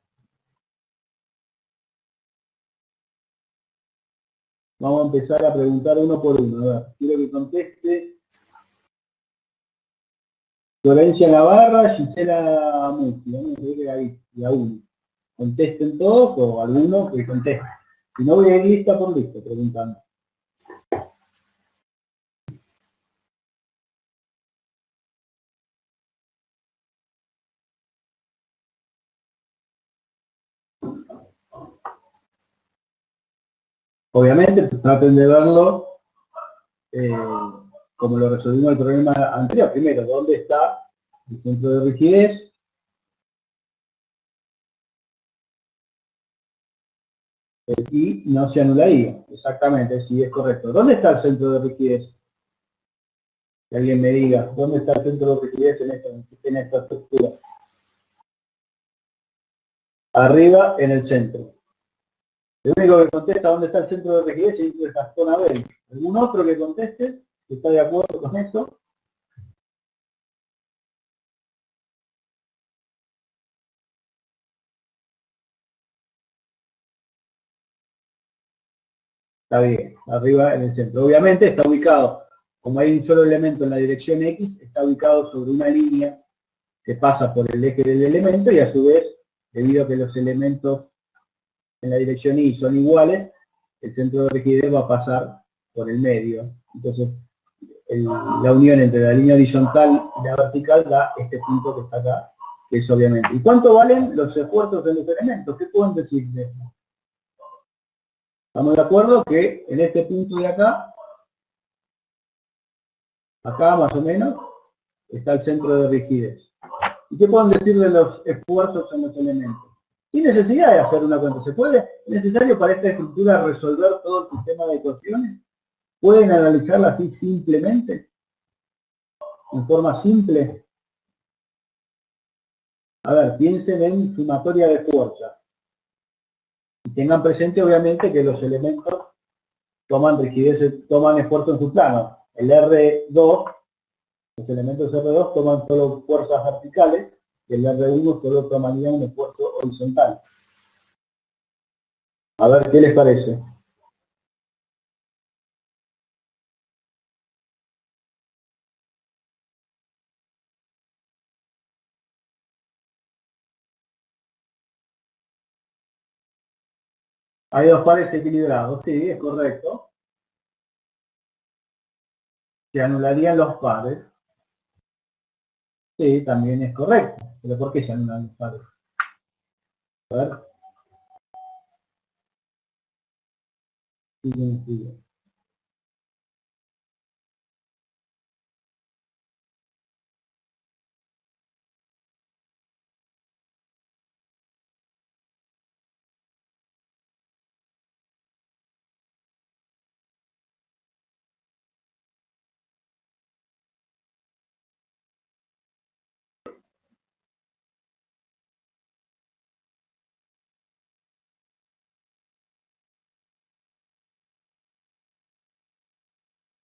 Vamos a empezar a preguntar uno por uno. A ver, quiero que conteste Florencia Navarra, Gisela Muti, y a uno. Contesten todos o alguno que conteste. Si no, voy a ir lista por lista preguntando. Obviamente, pues, traten de verlo como lo resolvimos el problema anterior. Primero, ¿dónde está el centro de rigidez? Y no se anularía. Exactamente, sí, es correcto. ¿Dónde está el centro de rigidez? Que alguien me diga, ¿dónde está el centro de rigidez en esta estructura? Arriba, en el centro. El único que contesta dónde está el centro de rigidez es Gastón Abel. ¿Algún otro que conteste que está de acuerdo con eso? Está bien, arriba en el centro. Obviamente está ubicado, como hay un solo elemento en la dirección X, está ubicado sobre una línea que pasa por el eje del elemento y a su vez, debido a que los elementos en la dirección Y son iguales, el centro de rigidez va a pasar por el medio. Entonces, la unión entre la línea horizontal y la vertical da este punto que está acá, que es obviamente. ¿Y cuánto valen los esfuerzos de los elementos? ¿Qué pueden decir de eso? Estamos de acuerdo que en este punto de acá más o menos, está el centro de rigidez. ¿Y qué pueden decir de los esfuerzos en los elementos? Sin necesidad de hacer una cuenta. ¿Se puede? ¿Es necesario para esta estructura resolver todo el sistema de ecuaciones? ¿Pueden analizarla así simplemente? En forma simple. A ver, piensen en sumatoria de fuerzas. Y tengan presente, obviamente, que los elementos toman rigidez, toman esfuerzo en su plano. El R2, los elementos R2 toman solo fuerzas verticales, y el R1 solo tomaría un esfuerzo horizontal. A ver, ¿qué les parece? Hay dos pares equilibrados, sí, es correcto. Se anularían los pares. Sí, también es correcto. ¿Pero por qué se anulan los pares? A ver. Sigue.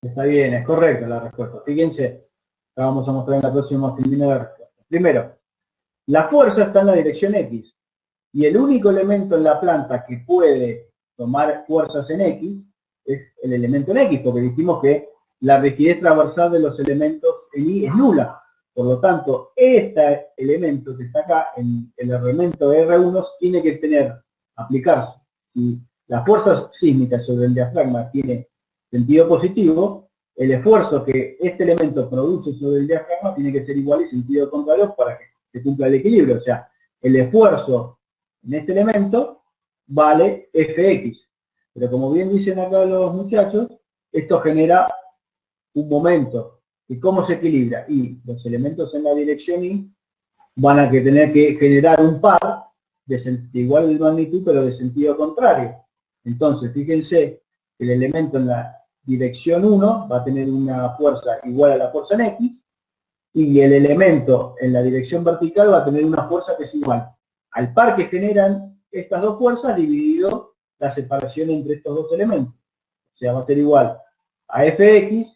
Está bien, es correcta la respuesta. Fíjense, la vamos a mostrar en la próxima filmina de respuesta. Primero, la fuerza está en la dirección X. Y el único elemento en la planta que puede tomar fuerzas en X es el elemento en X, porque dijimos que la rigidez transversal de los elementos en Y es nula. Por lo tanto, este elemento que está acá, en el elemento R1, tiene que aplicarse. Si la fuerza sísmica sobre el diafragma tiene sentido positivo, el esfuerzo que este elemento produce sobre el diafragma tiene que ser igual y sentido contrario para que se cumpla el equilibrio. O sea, el esfuerzo en este elemento vale Fx. Pero como bien dicen acá los muchachos, esto genera un momento. ¿Y cómo se equilibra? Y los elementos en la dirección Y van a tener que generar un par de igual de magnitud, pero de sentido contrario. Entonces, fíjense que el elemento en la dirección 1 va a tener una fuerza igual a la fuerza en X, y el elemento en la dirección vertical va a tener una fuerza que es igual al par que generan estas dos fuerzas dividido la separación entre estos dos elementos. O sea, va a ser igual a Fx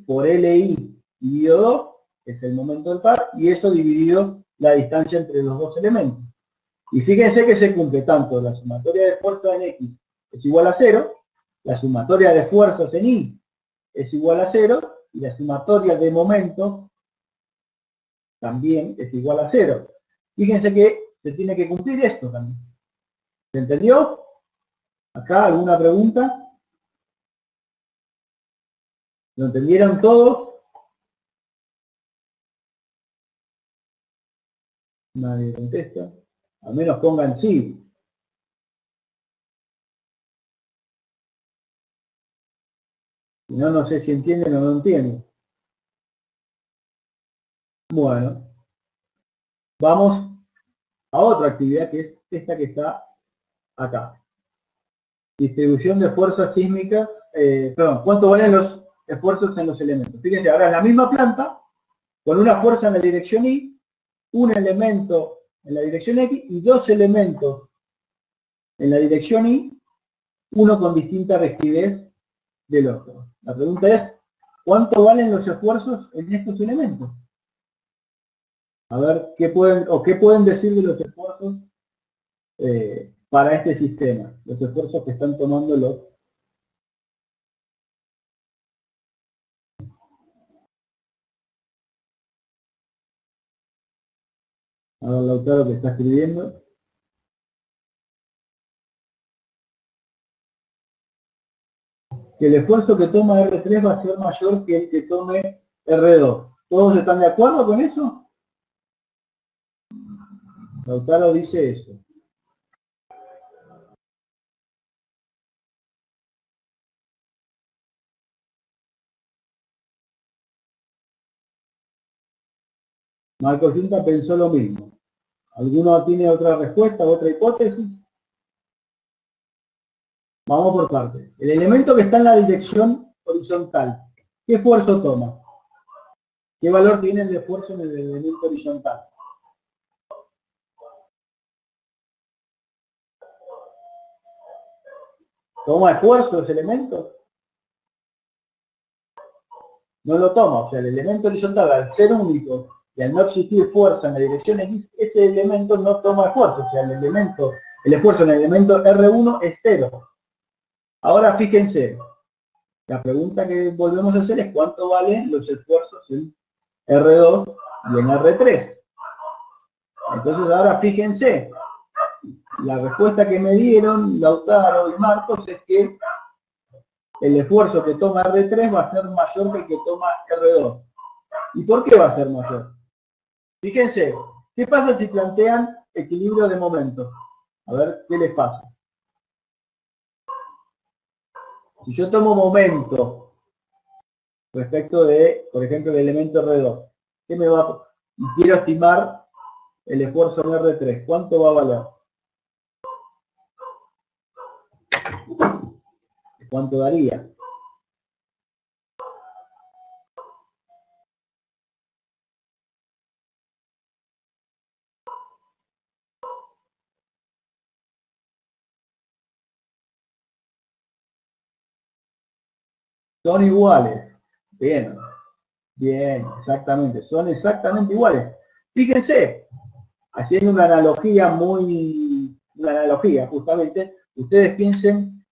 por Li dividido 2, que es el momento del par, y eso dividido la distancia entre los dos elementos. Y fíjense que se cumple tanto la sumatoria de fuerzas en X es igual a 0, la sumatoria de fuerzas en Y es igual a 0, y la sumatoria de momento también es igual a 0. Fíjense que se tiene que cumplir esto también. ¿Se entendió? ¿Acá alguna pregunta? ¿Lo entendieron todos? Nadie contesta. Al menos pongan sí. Si no, no sé si entienden o no entienden. Bueno. Vamos a otra actividad que es esta que está acá. Distribución de fuerzas sísmicas. ¿Cuánto valen los esfuerzos en los elementos? Fíjense, ahora en la misma planta, con una fuerza en la dirección Y, un elemento en la dirección X y dos elementos en la dirección Y, uno con distinta rigidez del otro. La pregunta es, ¿cuánto valen los esfuerzos en estos elementos? A ver, ¿qué pueden decir de los esfuerzos para este sistema? Los esfuerzos que están tomando los... A ver, Lautaro que está escribiendo. Que el esfuerzo que toma R3 va a ser mayor que el que tome R2. ¿Todos están de acuerdo con eso? Lautaro dice eso. Marcos Junta pensó lo mismo. ¿Alguno tiene otra respuesta, otra hipótesis? Vamos por partes. El elemento que está en la dirección horizontal, ¿qué esfuerzo toma? ¿Qué valor tiene el esfuerzo en el elemento horizontal? ¿Toma esfuerzo ese elemento? No lo toma, o sea, el elemento horizontal al ser único y al no existir fuerza en la dirección X, ese elemento no toma esfuerzo, o sea, el esfuerzo en el elemento R1 es 0. Ahora fíjense, la pregunta que volvemos a hacer es cuánto valen los esfuerzos en R2 y en R3. Entonces ahora fíjense, la respuesta que me dieron Lautaro y Marcos es que el esfuerzo que toma R3 va a ser mayor que el que toma R2. ¿Y por qué va a ser mayor? Fíjense, ¿qué pasa si plantean equilibrio de momentos? A ver, ¿qué les pasa? Si yo tomo momento respecto de, por ejemplo, el elemento R2, ¿qué me va? Y quiero estimar el esfuerzo en R3, ¿cuánto va a valer? ¿Cuánto daría? Son iguales. Bien, bien, exactamente. Son exactamente iguales. Fíjense, haciendo una analogía justamente, ustedes piensen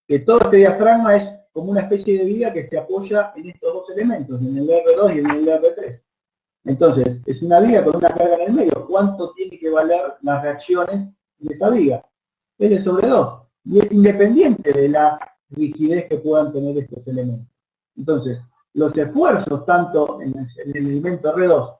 que todo este diafragma es como una especie de viga que se apoya en estos dos elementos, en el R2 y en el R3. Entonces, es una viga con una carga en el medio. ¿Cuánto tiene que valer las reacciones de esa viga? L sobre 2. Y es independiente de la rigidez que puedan tener estos elementos. Entonces, los esfuerzos tanto en el elemento R2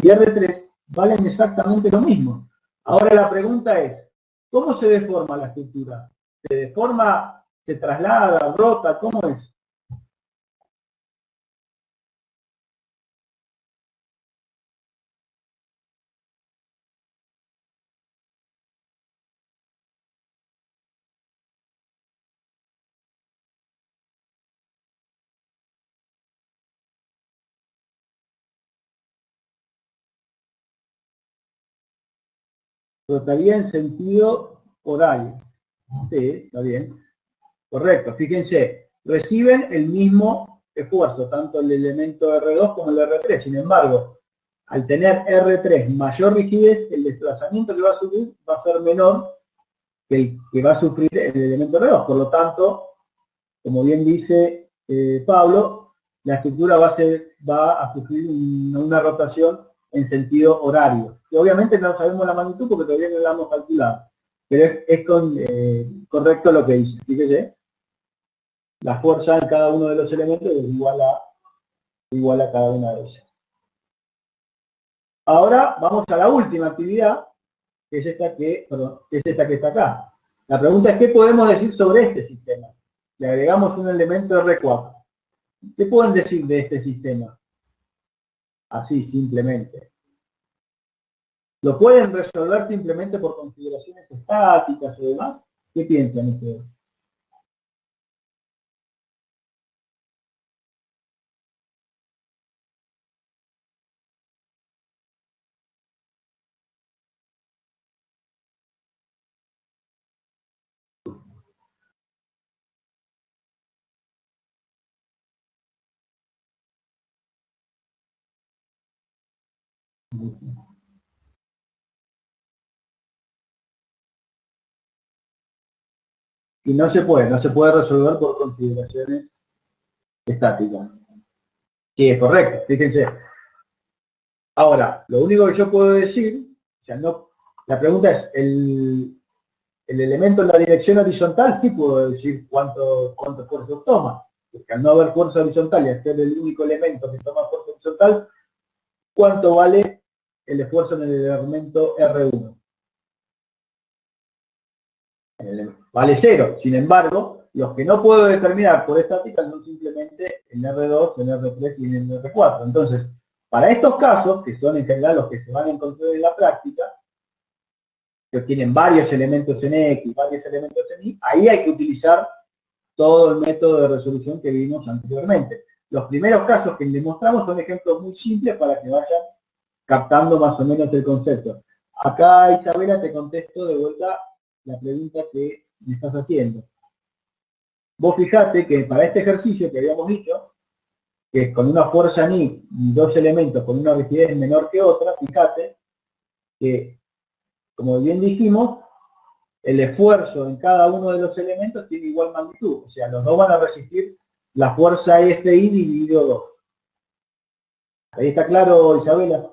y R3 valen exactamente lo mismo. Ahora la pregunta es, ¿cómo se deforma la estructura? ¿Se deforma, se traslada, rota? ¿Cómo es? Rotaría en sentido horario. Sí, está bien. Correcto, fíjense, reciben el mismo esfuerzo, tanto el elemento R2 como el R3. Sin embargo, al tener R3 mayor rigidez, el desplazamiento que va a sufrir va a ser menor que el que va a sufrir el elemento R2. Por lo tanto, como bien dice Pablo, la estructura va a sufrir una rotación en sentido horario. Y obviamente no sabemos la magnitud porque todavía no la hemos calculado. Pero es correcto lo que dice. Fíjese, la fuerza en cada uno de los elementos es igual a cada una de ellas. Ahora vamos a la última actividad, que es esta que está acá. La pregunta es, ¿qué podemos decir sobre este sistema? Le agregamos un elemento R4. ¿Qué pueden decir de este sistema? Así, simplemente. ¿Lo pueden resolver simplemente por consideraciones estáticas o demás? ¿Qué piensan ustedes? Y no se puede resolver por consideraciones estáticas. Sí, es correcto, fíjense. Ahora, lo único que yo puedo decir, o sea, no, la pregunta es, el elemento en la dirección horizontal sí puedo decir cuánto esfuerzo toma, porque al no haber fuerza horizontal y al ser el único elemento que toma fuerza horizontal, ¿cuánto vale el esfuerzo en el elemento R1? Vale 0. Sin embargo, los que no puedo determinar por estática son simplemente el R2, el R3 y el R4. Entonces, Para estos casos, que son en general los que se van a encontrar en la práctica, que tienen varios elementos en X, varios elementos en Y, ahí hay que utilizar todo el método de resolución que vimos anteriormente. Los primeros casos que les mostramos son ejemplos muy simples para que vayan captando más o menos el concepto. Acá, Isabela, te contesto de vuelta la pregunta que me estás haciendo. Vos fijate que para este ejercicio que habíamos dicho, que es con una fuerza en Y y dos elementos con una rigidez menor que otra, fíjate que, como bien dijimos, el esfuerzo en cada uno de los elementos tiene igual magnitud. O sea, los dos van a resistir la fuerza FI dividido 2. ¿Ahí está claro, Isabela?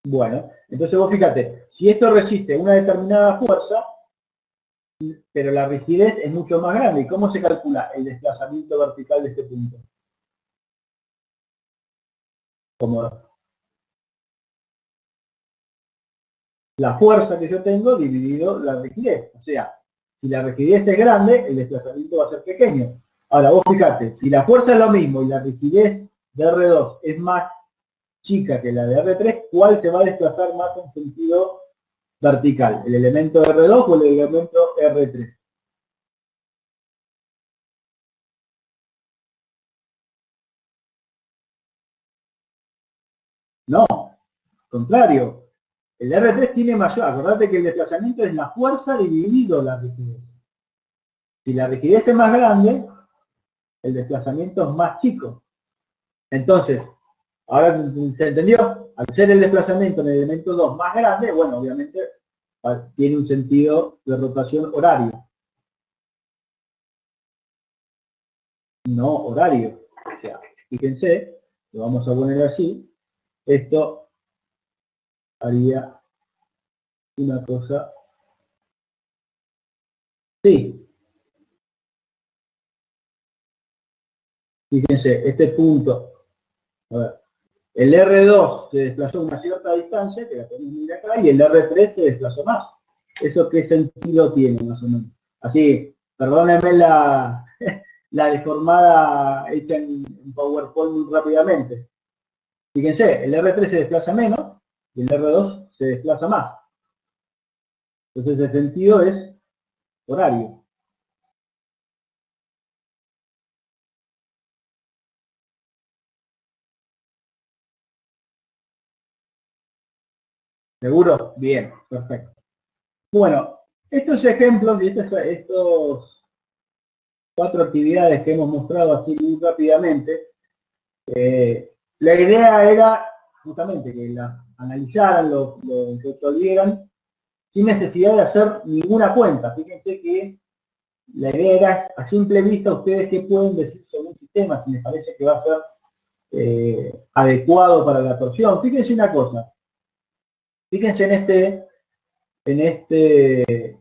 Bueno, entonces vos fíjate, si esto resiste una determinada fuerza, pero la rigidez es mucho más grande, ¿y cómo se calcula el desplazamiento vertical de este punto? Como la fuerza que yo tengo dividido la rigidez. O sea, si la rigidez es grande, el desplazamiento va a ser pequeño. Ahora, vos fíjate, si la fuerza es lo mismo y la rigidez de R2 es más chica que la de R3, ¿cuál se va a desplazar más en sentido vertical? ¿El elemento R2 o el elemento R3? No, al contrario. El R3 tiene mayor, acordate que el desplazamiento es la fuerza dividido la rigidez. Si la rigidez es más grande, el desplazamiento es más chico. Entonces, ahora se entendió, al ser el desplazamiento en el elemento 2 más grande, bueno, obviamente tiene un sentido de rotación horario. No horario. O sea, fíjense, lo vamos a poner así, esto haría una cosa así. Fíjense, este punto, a ver, el R2 se desplazó a una cierta distancia, que la podemos mirar acá, y el R3 se desplazó más. ¿Eso qué sentido tiene, más o menos? Así, perdónenme la, la deformada hecha en PowerPoint muy rápidamente. Fíjense, el R3 se desplaza menos y el R2 se desplaza más. Entonces el sentido es horario. ¿Seguro? Bien, perfecto. Bueno, estos ejemplos y estos 4 actividades que hemos mostrado así muy rápidamente, la idea era justamente que las analizaran, lo resolvieran, sin necesidad de hacer ninguna cuenta. Fíjense que la idea era, a simple vista, ustedes qué pueden decir sobre un sistema, si les parece que va a ser adecuado para la torsión. Fíjense una cosa, fíjense en este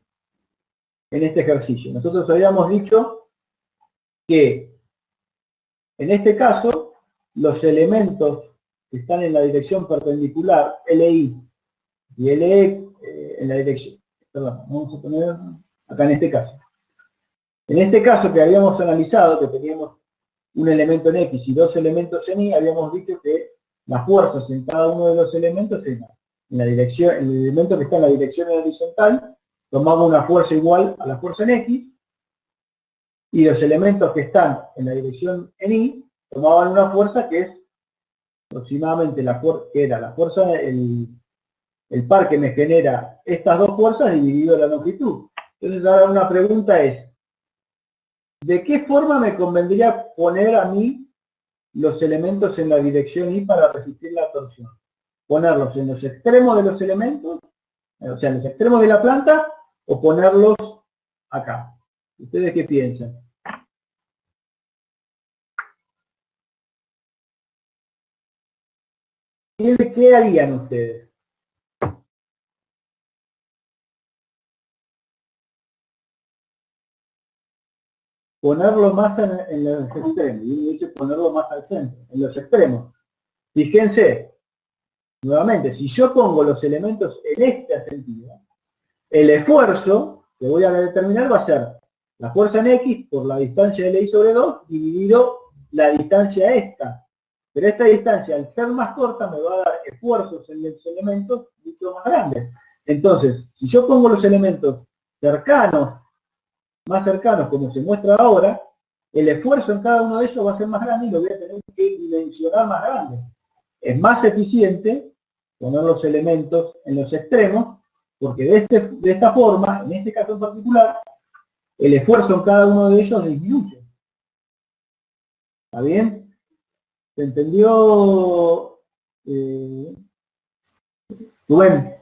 ejercicio. Nosotros habíamos dicho que en este caso los elementos que están en la dirección perpendicular, LI y LE, en la dirección, perdón, vamos a poner acá en este caso. En este caso que habíamos analizado, que teníamos un elemento en X y dos elementos en Y, habíamos dicho que las fuerzas en cada uno de los elementos en la dirección, el elemento que está en la dirección horizontal tomaba una fuerza igual a la fuerza en X, y los elementos que están en la dirección en Y tomaban una fuerza que es aproximadamente la fuerza, que era la fuerza, el par que me genera estas dos fuerzas dividido la longitud. Entonces ahora una pregunta es, ¿de qué forma me convendría poner a mí los elementos en la dirección Y para resistir la torsión? ¿Ponerlos en los extremos de los elementos, o sea, en los extremos de la planta, o ponerlos acá? ¿Ustedes qué piensan? ¿Qué harían ustedes? Ponerlo más en los extremos, y uno dice ponerlo más al centro, en los extremos. Fíjense, nuevamente, si yo pongo los elementos en este sentido, el esfuerzo que voy a determinar va a ser La fuerza en X por la distancia de LI sobre 2 dividido la distancia esta. Pero esta distancia, al ser más corta, me va a dar esfuerzos en los elementos mucho más grandes. Entonces, si yo pongo los elementos cercanos, más cercanos, como se muestra ahora, el esfuerzo en cada uno de ellos va a ser más grande y lo voy a tener que dimensionar más grande. Es más eficiente poner los elementos en los extremos, porque de esta forma, en este caso en particular, el esfuerzo en cada uno de ellos disminuye. ¿Está bien? ¿Se entendió? Rubén.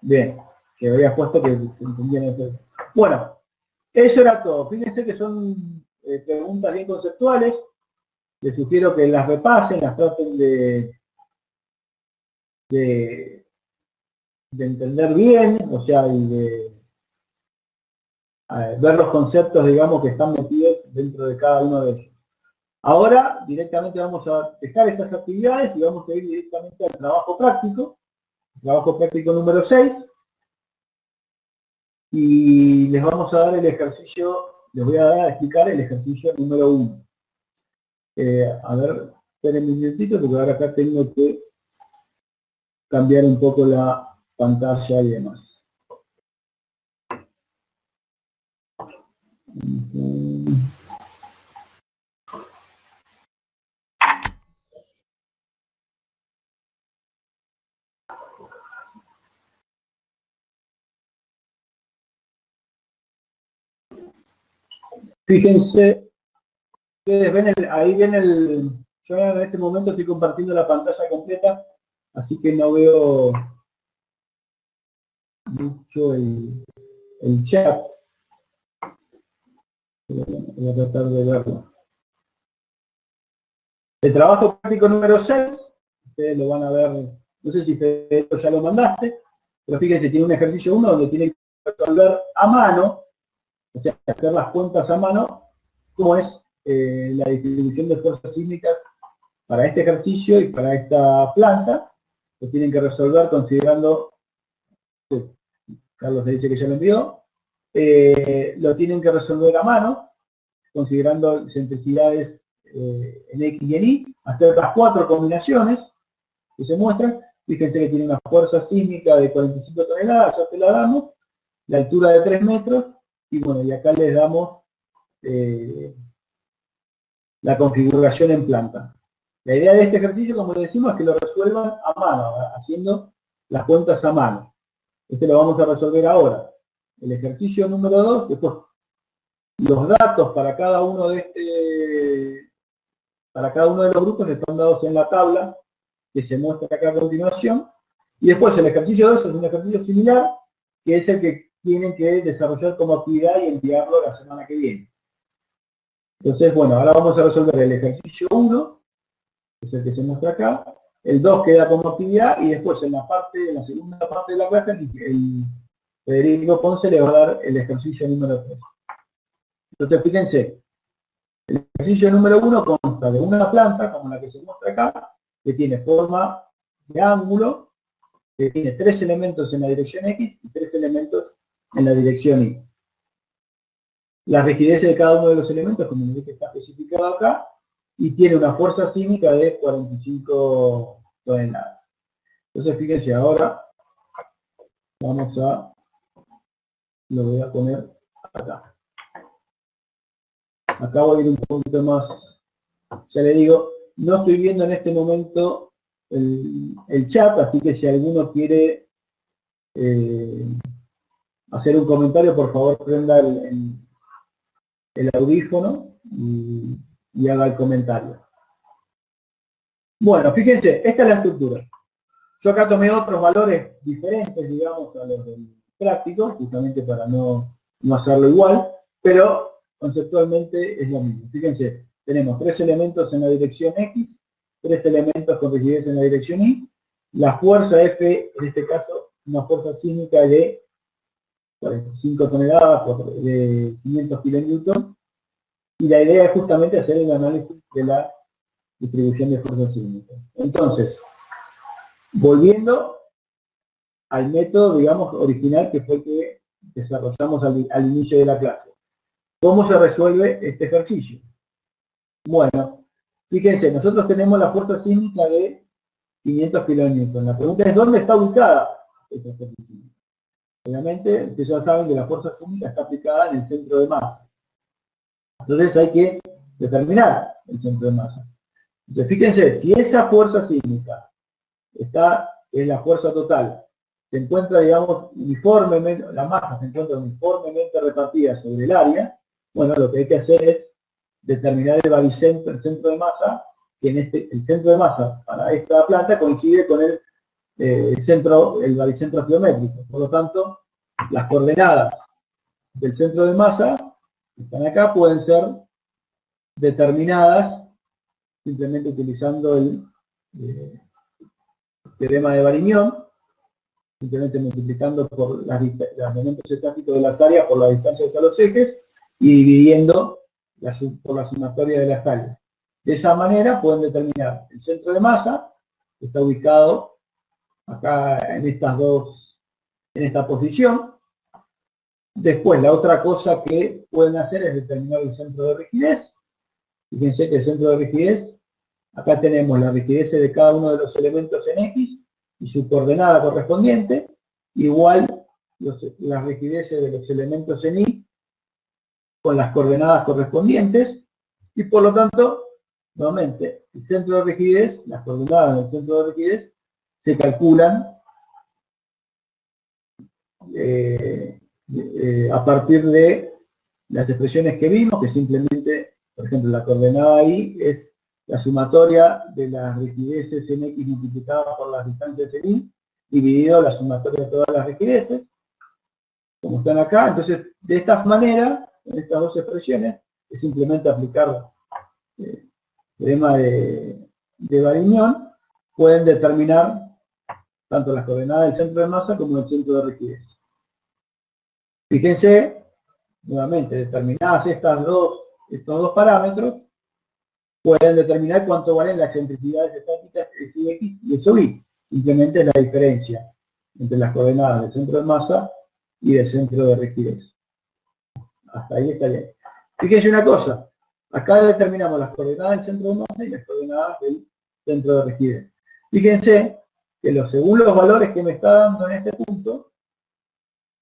Bien, que había puesto que se entendían eso. Bueno, eso era todo. Fíjense que son preguntas bien conceptuales. Les sugiero que las repasen, las traten de entender bien, o sea, y de ver los conceptos, digamos, que están metidos dentro de cada uno de ellos. Ahora, directamente vamos a dejar estas actividades y vamos a ir directamente al trabajo práctico número 6, y les vamos a dar el ejercicio, les voy a dar a explicar el ejercicio número 1. A ver, esperen un minutito porque ahora acá tengo que cambiar un poco la pantalla y demás. Fíjense, ustedes ven ahí viene yo en este momento estoy compartiendo la pantalla completa, así que no veo mucho el chat. Voy a tratar de verlo. El trabajo práctico número 6, ustedes lo van a ver, no sé si Federico ya lo mandaste, pero fíjense, tiene un ejercicio 1 donde tiene que resolver a mano, o sea, hacer las cuentas a mano, cómo es la distribución de fuerzas sísmicas para este ejercicio y para esta planta. Lo tienen que resolver considerando, Carlos le dice que ya lo envió, lo tienen que resolver a mano, considerando excentricidades en X y en Y, hacer las 4 combinaciones que se muestran. Fíjense que tiene una fuerza sísmica de 45 toneladas, ya te la damos, la altura de 3 metros, y bueno, y acá les damos la configuración en planta. La idea de este ejercicio, como les decimos, es que lo resuelvan a mano, haciendo las cuentas a mano. Este lo vamos a resolver ahora. El ejercicio número 2, después los datos para cada uno de los grupos están dados en la tabla que se muestra acá a continuación. Y después el ejercicio 2 es un ejercicio similar, que es el que tienen que desarrollar como actividad y enviarlo la semana que viene. Entonces, bueno, ahora vamos a resolver el ejercicio 1, que es el que se muestra acá. El 2 queda como actividad y después en la segunda parte de la clase, el Federico Ponce le va a dar el ejercicio número 3. Entonces, fíjense, el ejercicio número 1 consta de una planta, como la que se muestra acá, que tiene forma de ángulo, que tiene 3 elementos en la dirección X y 3 elementos en la dirección Y. La rigidez de cada uno de los elementos, como les dije, está especificado acá, y tiene una fuerza sísmica de 45 toneladas. Entonces, fíjense, ahora lo voy a poner acá. Acá voy a ir un poquito más, ya le digo, no estoy viendo en este momento el chat, así que si alguno quiere hacer un comentario, por favor prenda el audífono y haga el comentario. Bueno, fíjense, esta es la estructura. Yo acá tomé otros valores diferentes, digamos, a los del práctico, justamente para no hacerlo igual, pero conceptualmente es lo mismo. Fíjense, tenemos 3 elementos en la dirección X, 3 elementos con rigidez en la dirección Y, la fuerza F, en este caso, una fuerza sísmica de 45 toneladas, de 500 kilonewton, y la idea es justamente hacer el análisis de la distribución de fuerzas sísmicas. Entonces, volviendo al método, digamos, original, que fue el que desarrollamos al inicio de la clase. ¿Cómo se resuelve este ejercicio? Bueno, fíjense, nosotros tenemos la fuerza sísmica de 500 kilonewtons. La pregunta es, ¿dónde está ubicada esa fuerza sísmica? Obviamente, ustedes ya saben que la fuerza sísmica está aplicada en el centro de masa. Entonces hay que determinar el centro de masa. Entonces, fíjense, si esa fuerza sísmica es la fuerza total, se encuentra, digamos, uniformemente, la masa se encuentra uniformemente repartida sobre el área, bueno, lo que hay que hacer es determinar el baricentro, el centro de masa, que el centro de masa para esta planta coincide con el baricentro geométrico. Por lo tanto, las coordenadas del centro de masa que están acá pueden ser determinadas simplemente utilizando el teorema de Varignon, simplemente multiplicando por los momentos estáticos de las áreas por la distancia a los ejes y dividiendo por la sumatoria de las áreas. De esa manera pueden determinar el centro de masa, que está ubicado acá en esta posición. Después, la otra cosa que pueden hacer es determinar el centro de rigidez. Fíjense que el centro de rigidez, acá tenemos la rigidez de cada uno de los elementos en X y su coordenada correspondiente, igual las rigideces de los elementos en Y con las coordenadas correspondientes, y por lo tanto, nuevamente, el centro de rigidez, las coordenadas del centro de rigidez, se calculan a partir de las expresiones que vimos, que simplemente, por ejemplo, la coordenada Y es la sumatoria de las rigideces en X multiplicada por las distancias en Y, dividido la sumatoria de todas las rigideces, como están acá. Entonces, de esta manera, en estas dos expresiones, es simplemente aplicar el teorema de Varignon, pueden determinar tanto las coordenadas del centro de masa como el centro de rigidez. Fíjense, nuevamente, determinadas estos dos parámetros, pueden determinar cuánto valen las excentricidades estáticas SX y SY. Simplemente es la diferencia entre las coordenadas del centro de masa y del centro de rigidez. Hasta ahí está bien. Fíjense una cosa, acá determinamos las coordenadas del centro de masa y las coordenadas del centro de rigidez. Fíjense que según los valores que me está dando en este punto,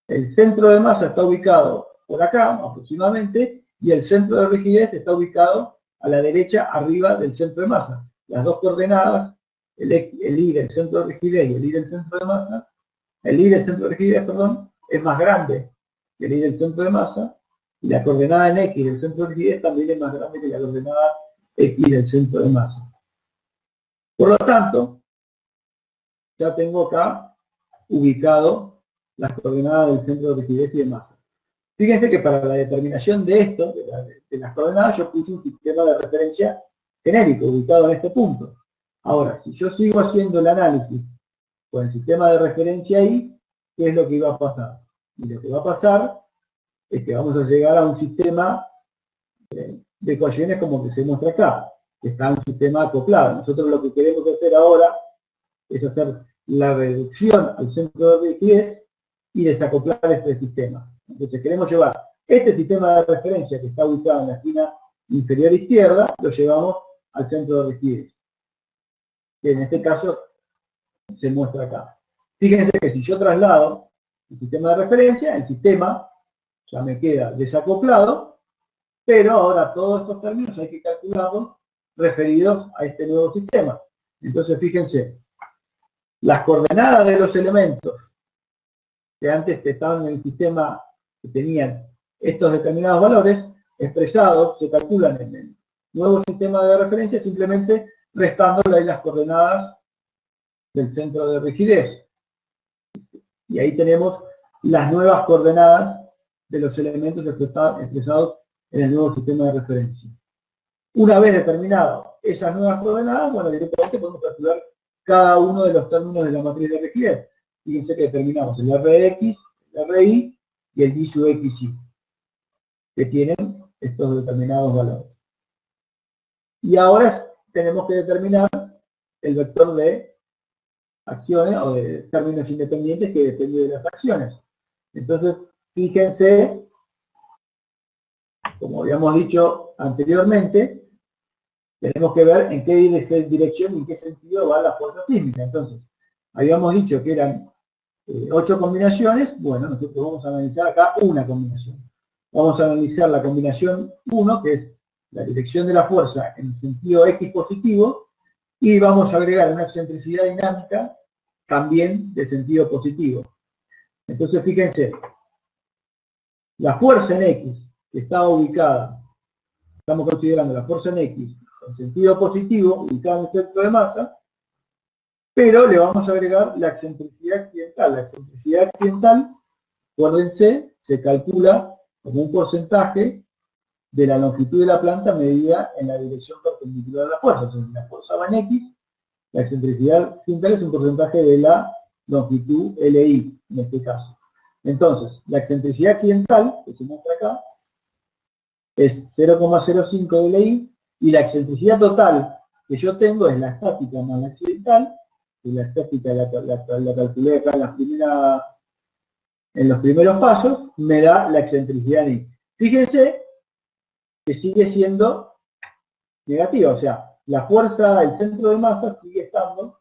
el centro de masa está ubicado por acá, aproximadamente, y el centro de rigidez está ubicado a la derecha, arriba del centro de masa. Las dos coordenadas, el Y del centro de rigidez y el Y del centro de masa, el Y del centro de rigidez, perdón, es más grande que el Y del centro de masa, y la coordenada en X del centro de rigidez también es más grande que la coordenada X del centro de masa. Por lo tanto, ya tengo acá ubicado las coordenadas del centro de rigidez y de masa. Fíjense que para la determinación de esto, de las coordenadas, yo puse un sistema de referencia genérico ubicado en este punto. Ahora, si yo sigo haciendo el análisis con el sistema de referencia ahí, ¿qué es lo que iba a pasar? Y lo que va a pasar es que vamos a llegar a un sistema de ecuaciones como que se muestra acá, que está un sistema acoplado. Nosotros lo que queremos hacer ahora es hacer la reducción al centro de rigidez y desacoplar este sistema. Entonces queremos llevar este sistema de referencia que está ubicado en la esquina inferior izquierda, lo llevamos al centro de rigidez, que en este caso se muestra acá. Fíjense que si yo traslado el sistema de referencia, el sistema ya me queda desacoplado, pero ahora todos estos términos hay que calcularlos referidos a este nuevo sistema. Entonces fíjense, las coordenadas de los elementos que antes estaban en el sistema que tenían estos determinados valores expresados, se calculan en el nuevo sistema de referencia simplemente restándole las coordenadas del centro de rigidez. Y ahí tenemos las nuevas coordenadas de los elementos expresados en el nuevo sistema de referencia. Una vez determinado esas nuevas coordenadas, bueno, directamente podemos calcular cada uno de los términos de la matriz de rigidez. Fíjense que determinamos el Rx, el Ri y el Y sub XY, que tienen estos determinados valores. Y ahora tenemos que determinar el vector de acciones o de términos independientes que depende de las acciones. Entonces, fíjense como habíamos dicho anteriormente, tenemos que ver en qué dirección y en qué sentido va la fuerza sísmica. Entonces, habíamos dicho que eran 8 combinaciones. Bueno, nosotros vamos a analizar acá una combinación. Vamos a analizar la combinación 1, que es la dirección de la fuerza en el sentido X positivo, y vamos a agregar una excentricidad dinámica también de sentido positivo. Entonces, fíjense, la fuerza en X, que está ubicada, estamos considerando la fuerza en X en sentido positivo, ubicada en el centro de masa, pero le vamos a agregar la excentricidad accidental. La excentricidad accidental, acuérdense, se calcula como un porcentaje de la longitud de la planta medida en la dirección perpendicular a la fuerza. Entonces, la fuerza va en X, la excentricidad accidental es un porcentaje de la longitud LI, en este caso. Entonces, la excentricidad accidental, que se muestra acá, es 0,05 de LI, y la excentricidad total que yo tengo es la estática más la accidental, y la estática la calculé acá en los primeros pasos, me da la excentricidad I. Fíjense que sigue siendo negativa, o sea, la fuerza, el centro de masa sigue estando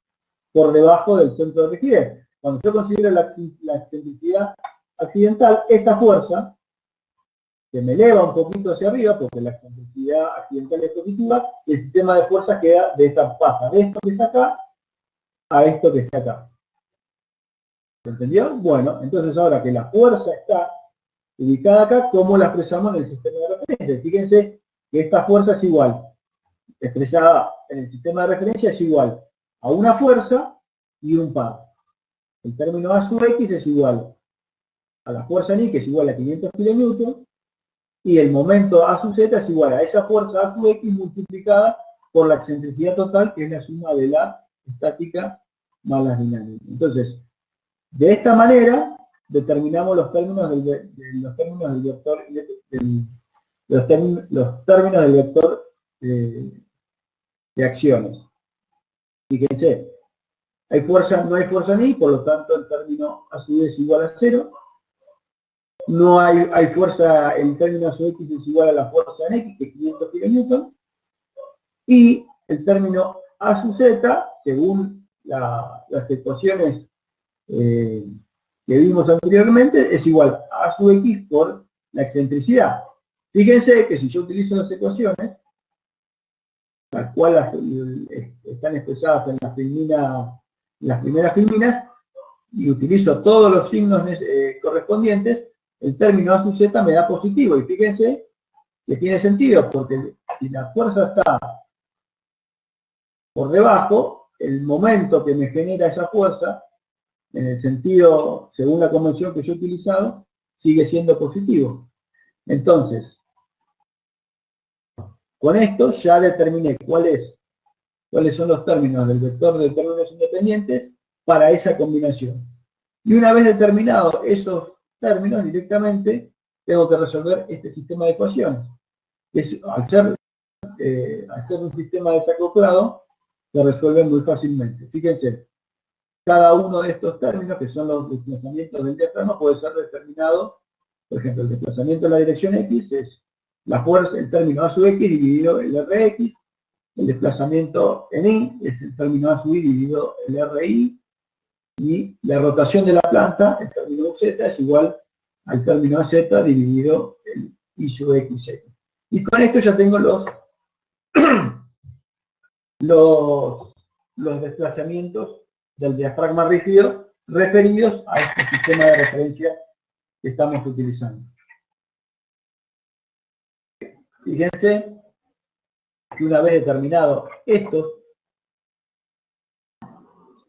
por debajo del centro de rigidez. Cuando yo considero la excentricidad accidental, esta fuerza se me eleva un poquito hacia arriba, porque la excentricidad accidental es positiva, y el sistema de fuerzas queda de esta, pasa de esto que está acá a esto que está acá. ¿Se entendió? Bueno, entonces ahora que la fuerza está ubicada acá, ¿cómo la expresamos en el sistema de referencia? Fíjense que esta fuerza es igual, expresada en el sistema de referencia, es igual a una fuerza y un par. El término A sub X es igual a la fuerza en I, que es igual a 500 kN, y el momento A sub Z es igual a esa fuerza A sub X multiplicada por la excentricidad total, que es la suma de la estática más la dinámica. Entonces, de esta manera determinamos los términos del vector de acciones. Fíjense, no hay fuerza en I, por lo tanto el término A sub es igual a 0. No hay fuerza, el término A sub X es igual a la fuerza en X, que es 500 kN. Y el término A sub Z, según las ecuaciones que vimos anteriormente, es igual a A sub X por la excentricidad. Fíjense que si yo utilizo las ecuaciones, las cuales están expresadas en las primeras filminas, y utilizo todos los signos correspondientes, el término A sub Z me da positivo. Y fíjense que tiene sentido, porque si la fuerza está por debajo, el momento que me genera esa fuerza, en el sentido, según la convención que yo he utilizado, sigue siendo positivo. Entonces, con esto ya determiné cuáles son los términos del vector de términos independientes para esa combinación. Y una vez determinados esos términos, directamente tengo que resolver este sistema de ecuaciones. Al ser un sistema desacoplado, se resuelve muy fácilmente. Fíjense, cada uno de estos términos, que son los desplazamientos del diafragma, puede ser determinado. Por ejemplo, el desplazamiento en la dirección X es la fuerza, el término A sub X dividido el Rx. El desplazamiento en Y es el término A sub Y dividido el Ri. Y la rotación de la planta, el término UZ, es igual al término AZ dividido el I sub XZ. Y con esto ya tengo los desplazamientos del diafragma rígido referidos a este sistema de referencia que estamos utilizando. Fíjense que una vez determinados estos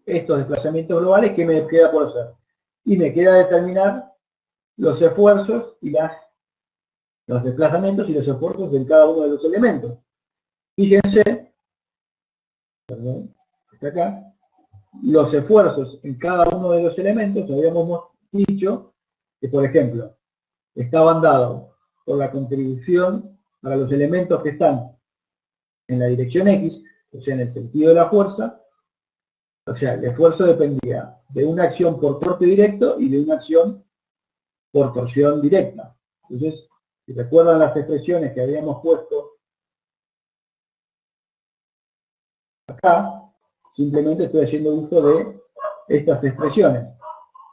desplazamientos globales, ¿qué me queda por hacer? Y me queda determinar los esfuerzos y los desplazamientos y los esfuerzos de cada uno de los elementos. Fíjense, perdón, está acá, los esfuerzos en cada uno de los elementos. Habíamos dicho que, por ejemplo, estaban dados por la contribución para los elementos que están en la dirección X, o sea, en el sentido de la fuerza. O sea, el esfuerzo dependía de una acción por torque directo y de una acción por torsión directa. Entonces, Si recuerdan las expresiones que habíamos puesto acá, simplemente estoy haciendo uso de estas expresiones.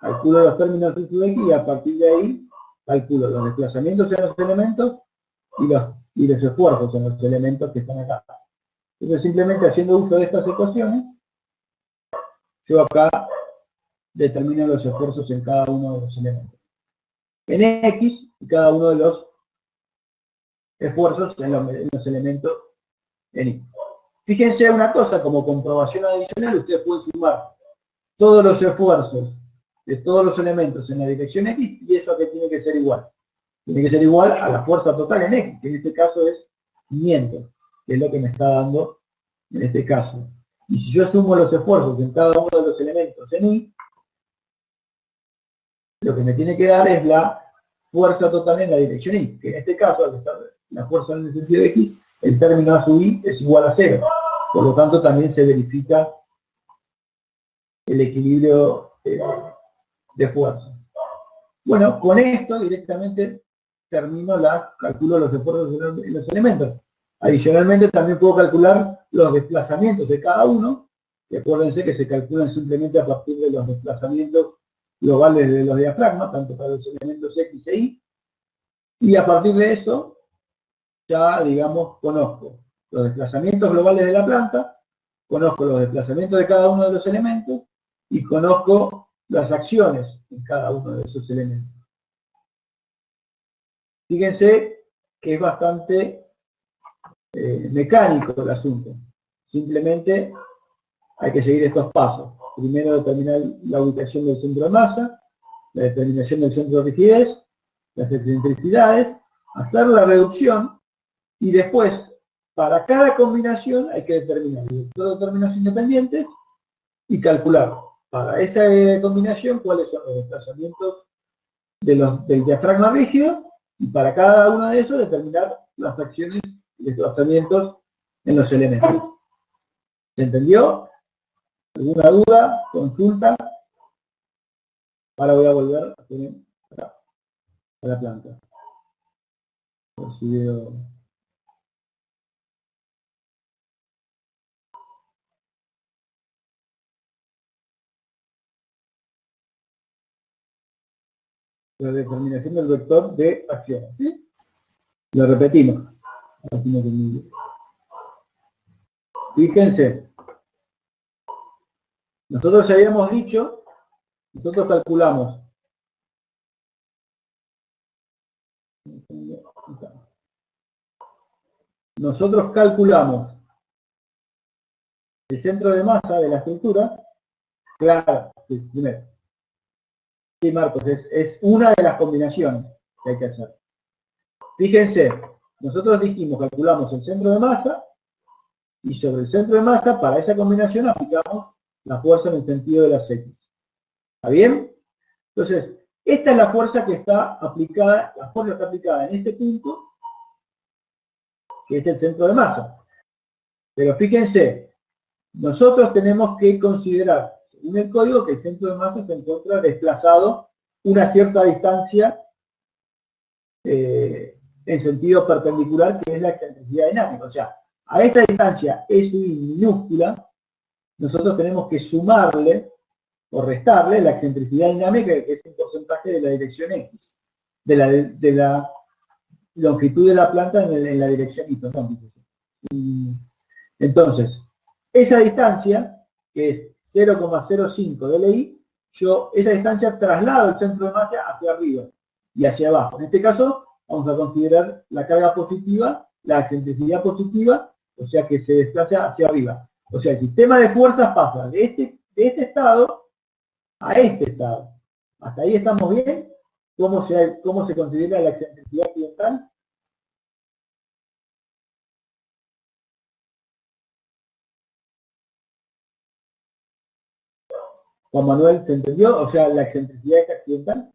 Calculo los términos de su X y a partir de ahí calculo los desplazamientos en los elementos y los esfuerzos en los elementos que están acá. Entonces simplemente haciendo uso de estas ecuaciones, yo acá determino los esfuerzos en cada uno de los elementos. En X, y cada uno de los esfuerzos en los elementos en Y. Fíjense una cosa, como comprobación adicional, ustedes pueden sumar todos los esfuerzos de todos los elementos en la dirección X, y eso que tiene que ser igual. Tiene que ser igual a la fuerza total en X, que en este caso es 500, que es lo que me está dando en este caso. Y si yo sumo los esfuerzos en cada uno de los elementos en Y, lo que me tiene que dar es la fuerza total en la dirección Y, que en este caso, al estar la fuerza en el sentido de X, el término A sub I es igual a 0. Por lo tanto, también se verifica el equilibrio de fuerza. Bueno, con esto directamente calculo los esfuerzos en los elementos. Adicionalmente, también puedo calcular los desplazamientos de cada uno. Y acuérdense que se calculan simplemente a partir de los desplazamientos globales de los diafragmas, tanto para los elementos X e Y. Y a partir de eso, ya, digamos, conozco los desplazamientos globales de la planta, conozco los desplazamientos de cada uno de los elementos y conozco las acciones en cada uno de esos elementos. Fíjense que es bastante mecánico el asunto. Simplemente hay que seguir estos pasos. Primero determinar la ubicación del centro de masa, la determinación del centro de rigidez, las excentricidades, hacer la reducción y después, para cada combinación hay que determinar el vector de términos independientes y calcular para esa combinación cuáles son los desplazamientos del diafragma rígido y para cada uno de esos determinar las fracciones y desplazamientos en los elementos. ¿Se entendió? ¿Alguna duda? ¿Consulta? Ahora voy a volver a poner acá, a la planta. A ver si veo. La determinación del vector de acción. ¿Sí? Lo repetimos. Fíjense. Nosotros habíamos dicho, nosotros calculamos. Nosotros calculamos el centro de masa de la estructura. Claro, sí, primero. Sí, Marcos, es una de las combinaciones que hay que hacer. Fíjense, nosotros dijimos, calculamos el centro de masa y sobre el centro de masa, para esa combinación aplicamos la fuerza en el sentido de las X. ¿Está bien? Entonces, esta es la fuerza que está aplicada, la fuerza está aplicada en este punto, que es el centro de masa. Pero fíjense, nosotros tenemos que considerar, según el código, que el centro de masa se encuentra desplazado una cierta distancia en sentido perpendicular, que es la excentricidad dinámica. O sea, a esta distancia S minúscula, nosotros tenemos que sumarle o restarle la excentricidad dinámica, que es un porcentaje de la dirección X, de la longitud de la planta en la dirección Y. Entonces, esa distancia, que es 0,05 de LI, esa distancia traslado el centro de masa hacia arriba y hacia abajo. En este caso, vamos a considerar la carga positiva, la excentricidad positiva, o sea que se desplaza hacia arriba. O sea, el sistema de fuerzas pasa de este estado a este estado. ¿Hasta ahí estamos bien? ¿Cómo se considera la excentricidad accidental? Juan Manuel, ¿se entendió? O sea, la excentricidad es accidental.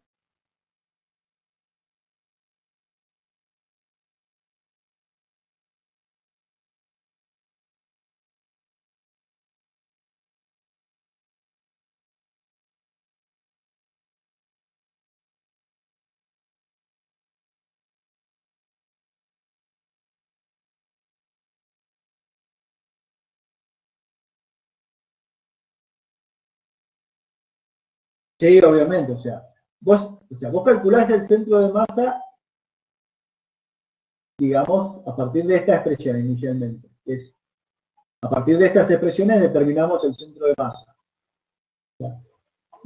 Sí, obviamente, vos calculás el centro de masa, digamos, a partir de esta expresión inicialmente. A partir de estas expresiones determinamos el centro de masa.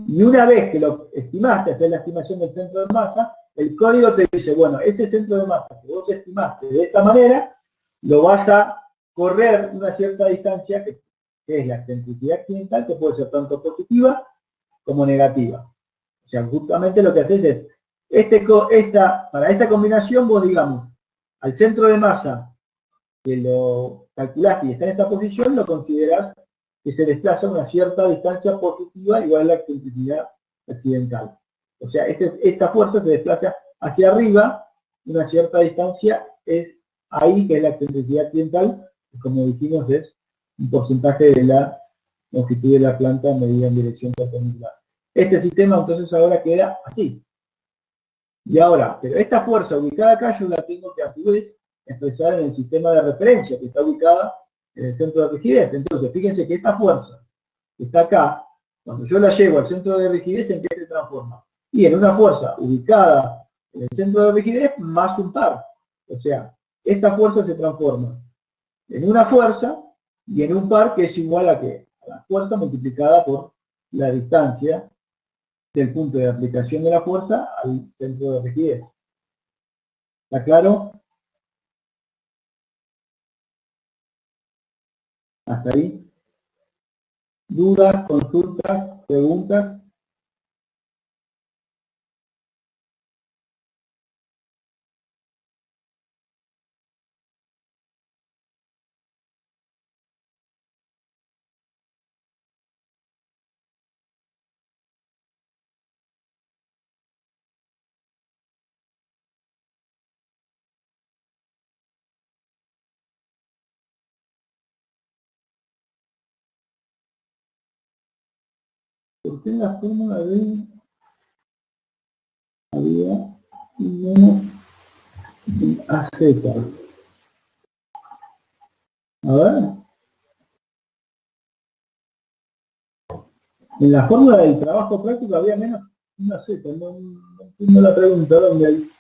Y una vez que lo estimaste, hacer la estimación del centro de masa, el código te dice, bueno, ese centro de masa que vos estimaste de esta manera, lo vas a correr una cierta distancia, que es la excentricidad accidental, que puede ser tanto positiva como negativa. O sea, justamente lo que haces es, para esta combinación vos, digamos, al centro de masa que lo calculaste y está en esta posición, lo considerás que se desplaza una cierta distancia positiva igual a la excentricidad accidental. O sea, esta fuerza se desplaza hacia arriba, una cierta distancia es ahí que es la excentricidad accidental, que como dijimos es un porcentaje de la longitud de la planta medida en dirección perpendicular. Este sistema entonces ahora queda así. Y ahora, pero esta fuerza ubicada acá yo la tengo que a su vez expresar en el sistema de referencia que está ubicada en el centro de rigidez. Entonces, fíjense que esta fuerza que está acá, cuando yo la llevo al centro de rigidez, ¿en qué se transforma? Y en una fuerza ubicada en el centro de rigidez más un par. O sea, esta fuerza se transforma en una fuerza y en un par que es igual a ¿qué? A la fuerza multiplicada por la distancia del punto de aplicación de la fuerza al centro de rigidez. ¿Está claro? ¿Hasta ahí? ¿Dudas, consultas, preguntas? ¿Por qué en la fórmula de había menos AZ? A ver. En la fórmula del trabajo práctico había menos una Z. No entiendo la pregunta. ¿Dónde hay?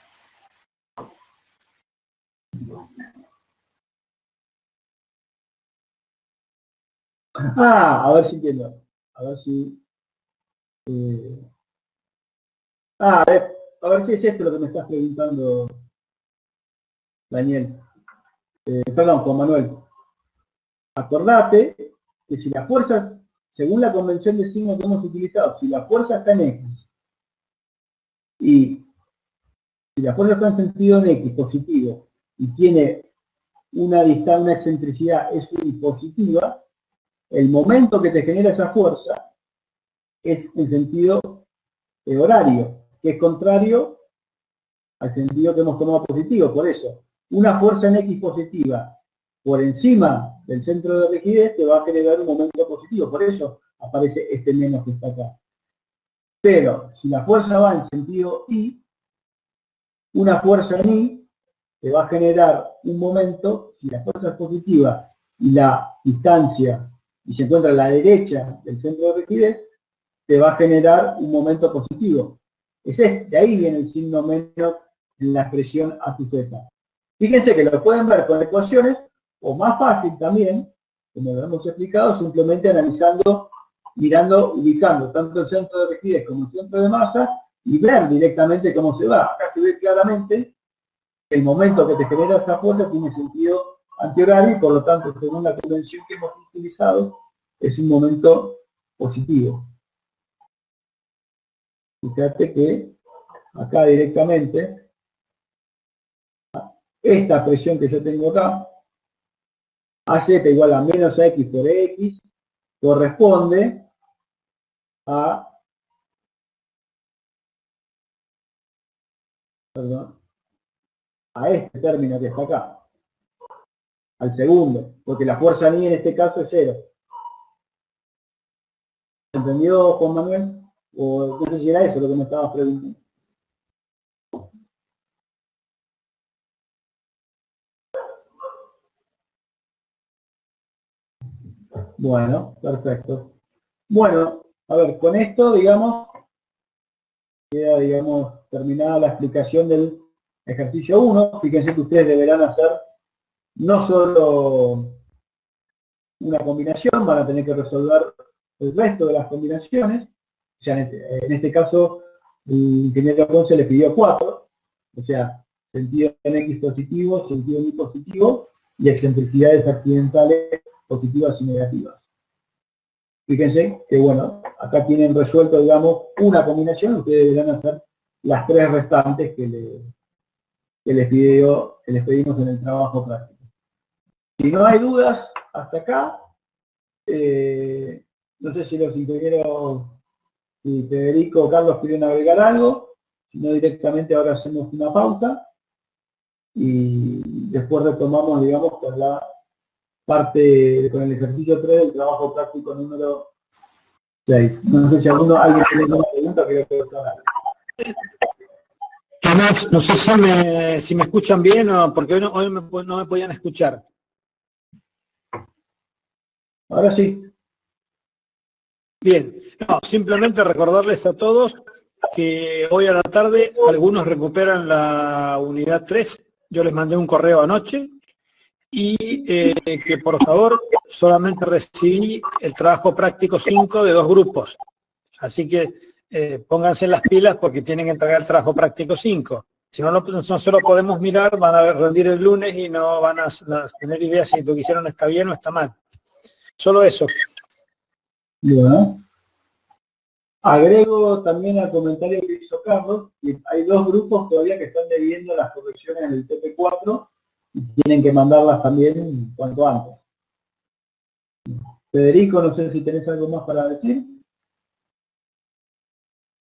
Ah, a ver si entiendo. A ver si... a ver si es esto lo que me estás preguntando, Daniel. Perdón, Juan Manuel. Acordate que si la fuerza, según la convención de signo que hemos utilizado, si la fuerza está en X y si la fuerza está en sentido en X positivo y tiene una distancia, una excentricidad es positiva, el momento que te genera esa fuerza es en sentido horario, que es contrario al sentido que hemos tomado positivo. Por eso, una fuerza en X positiva por encima del centro de rigidez te va a generar un momento positivo. Por eso aparece este menos que está acá. Pero si la fuerza va en sentido Y, una fuerza en Y te va a generar un momento, si la fuerza es positiva y la distancia y se encuentra a la derecha del centro de rigidez, te va a generar un momento positivo. De ahí viene el signo menos en la expresión A sub Z. Fíjense que lo pueden ver con ecuaciones, o más fácil también, como lo hemos explicado, simplemente analizando, mirando, ubicando tanto el centro de rigidez como el centro de masa y ver directamente cómo se va. Acá se ve claramente que el momento que te genera esa fuerza tiene sentido antihorario y por lo tanto, según la convención que hemos utilizado, es un momento positivo. Fíjate que acá directamente, esta presión que yo tengo acá, AZ igual a menos AX por X, corresponde a, a este término que está acá, al segundo, porque la fuerza ni en este caso es cero. ¿Entendió, Juan Manuel? O no sé si era eso lo que me estabas preguntando. Bueno, perfecto. Bueno, a ver, con esto, digamos, queda, digamos, terminada la explicación del ejercicio 1. Fíjense que ustedes deberán hacer no solo una combinación, van a tener que resolver el resto de las combinaciones. O sea, en este caso, el ingeniero Ponce le pidió 4, o sea, sentido en X positivo, sentido en Y positivo, y excentricidades accidentales positivas y negativas. Fíjense que, bueno, acá tienen resuelto, digamos, una combinación, ustedes deberán hacer las 3 restantes que les pedimos en el trabajo práctico. Si no hay dudas hasta acá, no sé si los ingenieros, si Federico o Carlos quieren agregar algo, si no directamente ahora hacemos una pausa y después retomamos, digamos, con la parte, con el ejercicio 3 del trabajo práctico número 6. No sé si alguien tiene alguna pregunta, creo que está. Tomás, no sé si me escuchan bien o porque hoy no me podían escuchar. Ahora sí. Bien, no, simplemente recordarles a todos que hoy a la tarde algunos recuperan la unidad 3, yo les mandé un correo anoche, y que por favor solamente recibí el trabajo práctico 5 de 2 grupos. Así que pónganse las pilas porque tienen que entregar el trabajo práctico 5. Si no se lo podemos mirar, van a rendir el lunes y no van a tener idea si lo que hicieron está bien o está mal. Solo eso. Bueno. Agrego también al comentario que hizo Carlos, que hay 2 grupos todavía que están debiendo las correcciones en el TP4 y tienen que mandarlas también cuanto antes. Federico, no sé si tenés algo más para decir.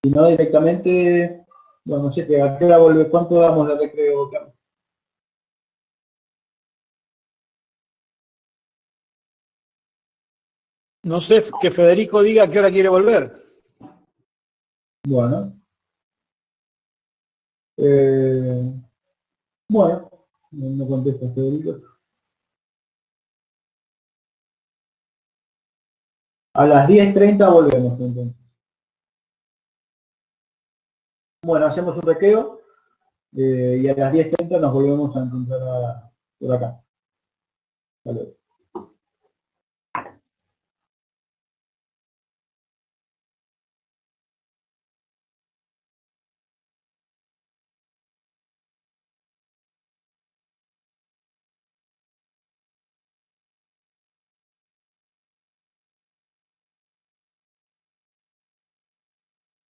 Si no, directamente, bueno, no sé, ¿a qué hora vuelve? ¿Cuánto damos de recreo, Carlos? No sé, que Federico diga a qué hora quiere volver. Bueno. Bueno, no contesta Federico. A las 10:30 volvemos entonces. Bueno, hacemos un recreo y a las 10:30 nos volvemos a encontrar por acá. Hasta luego.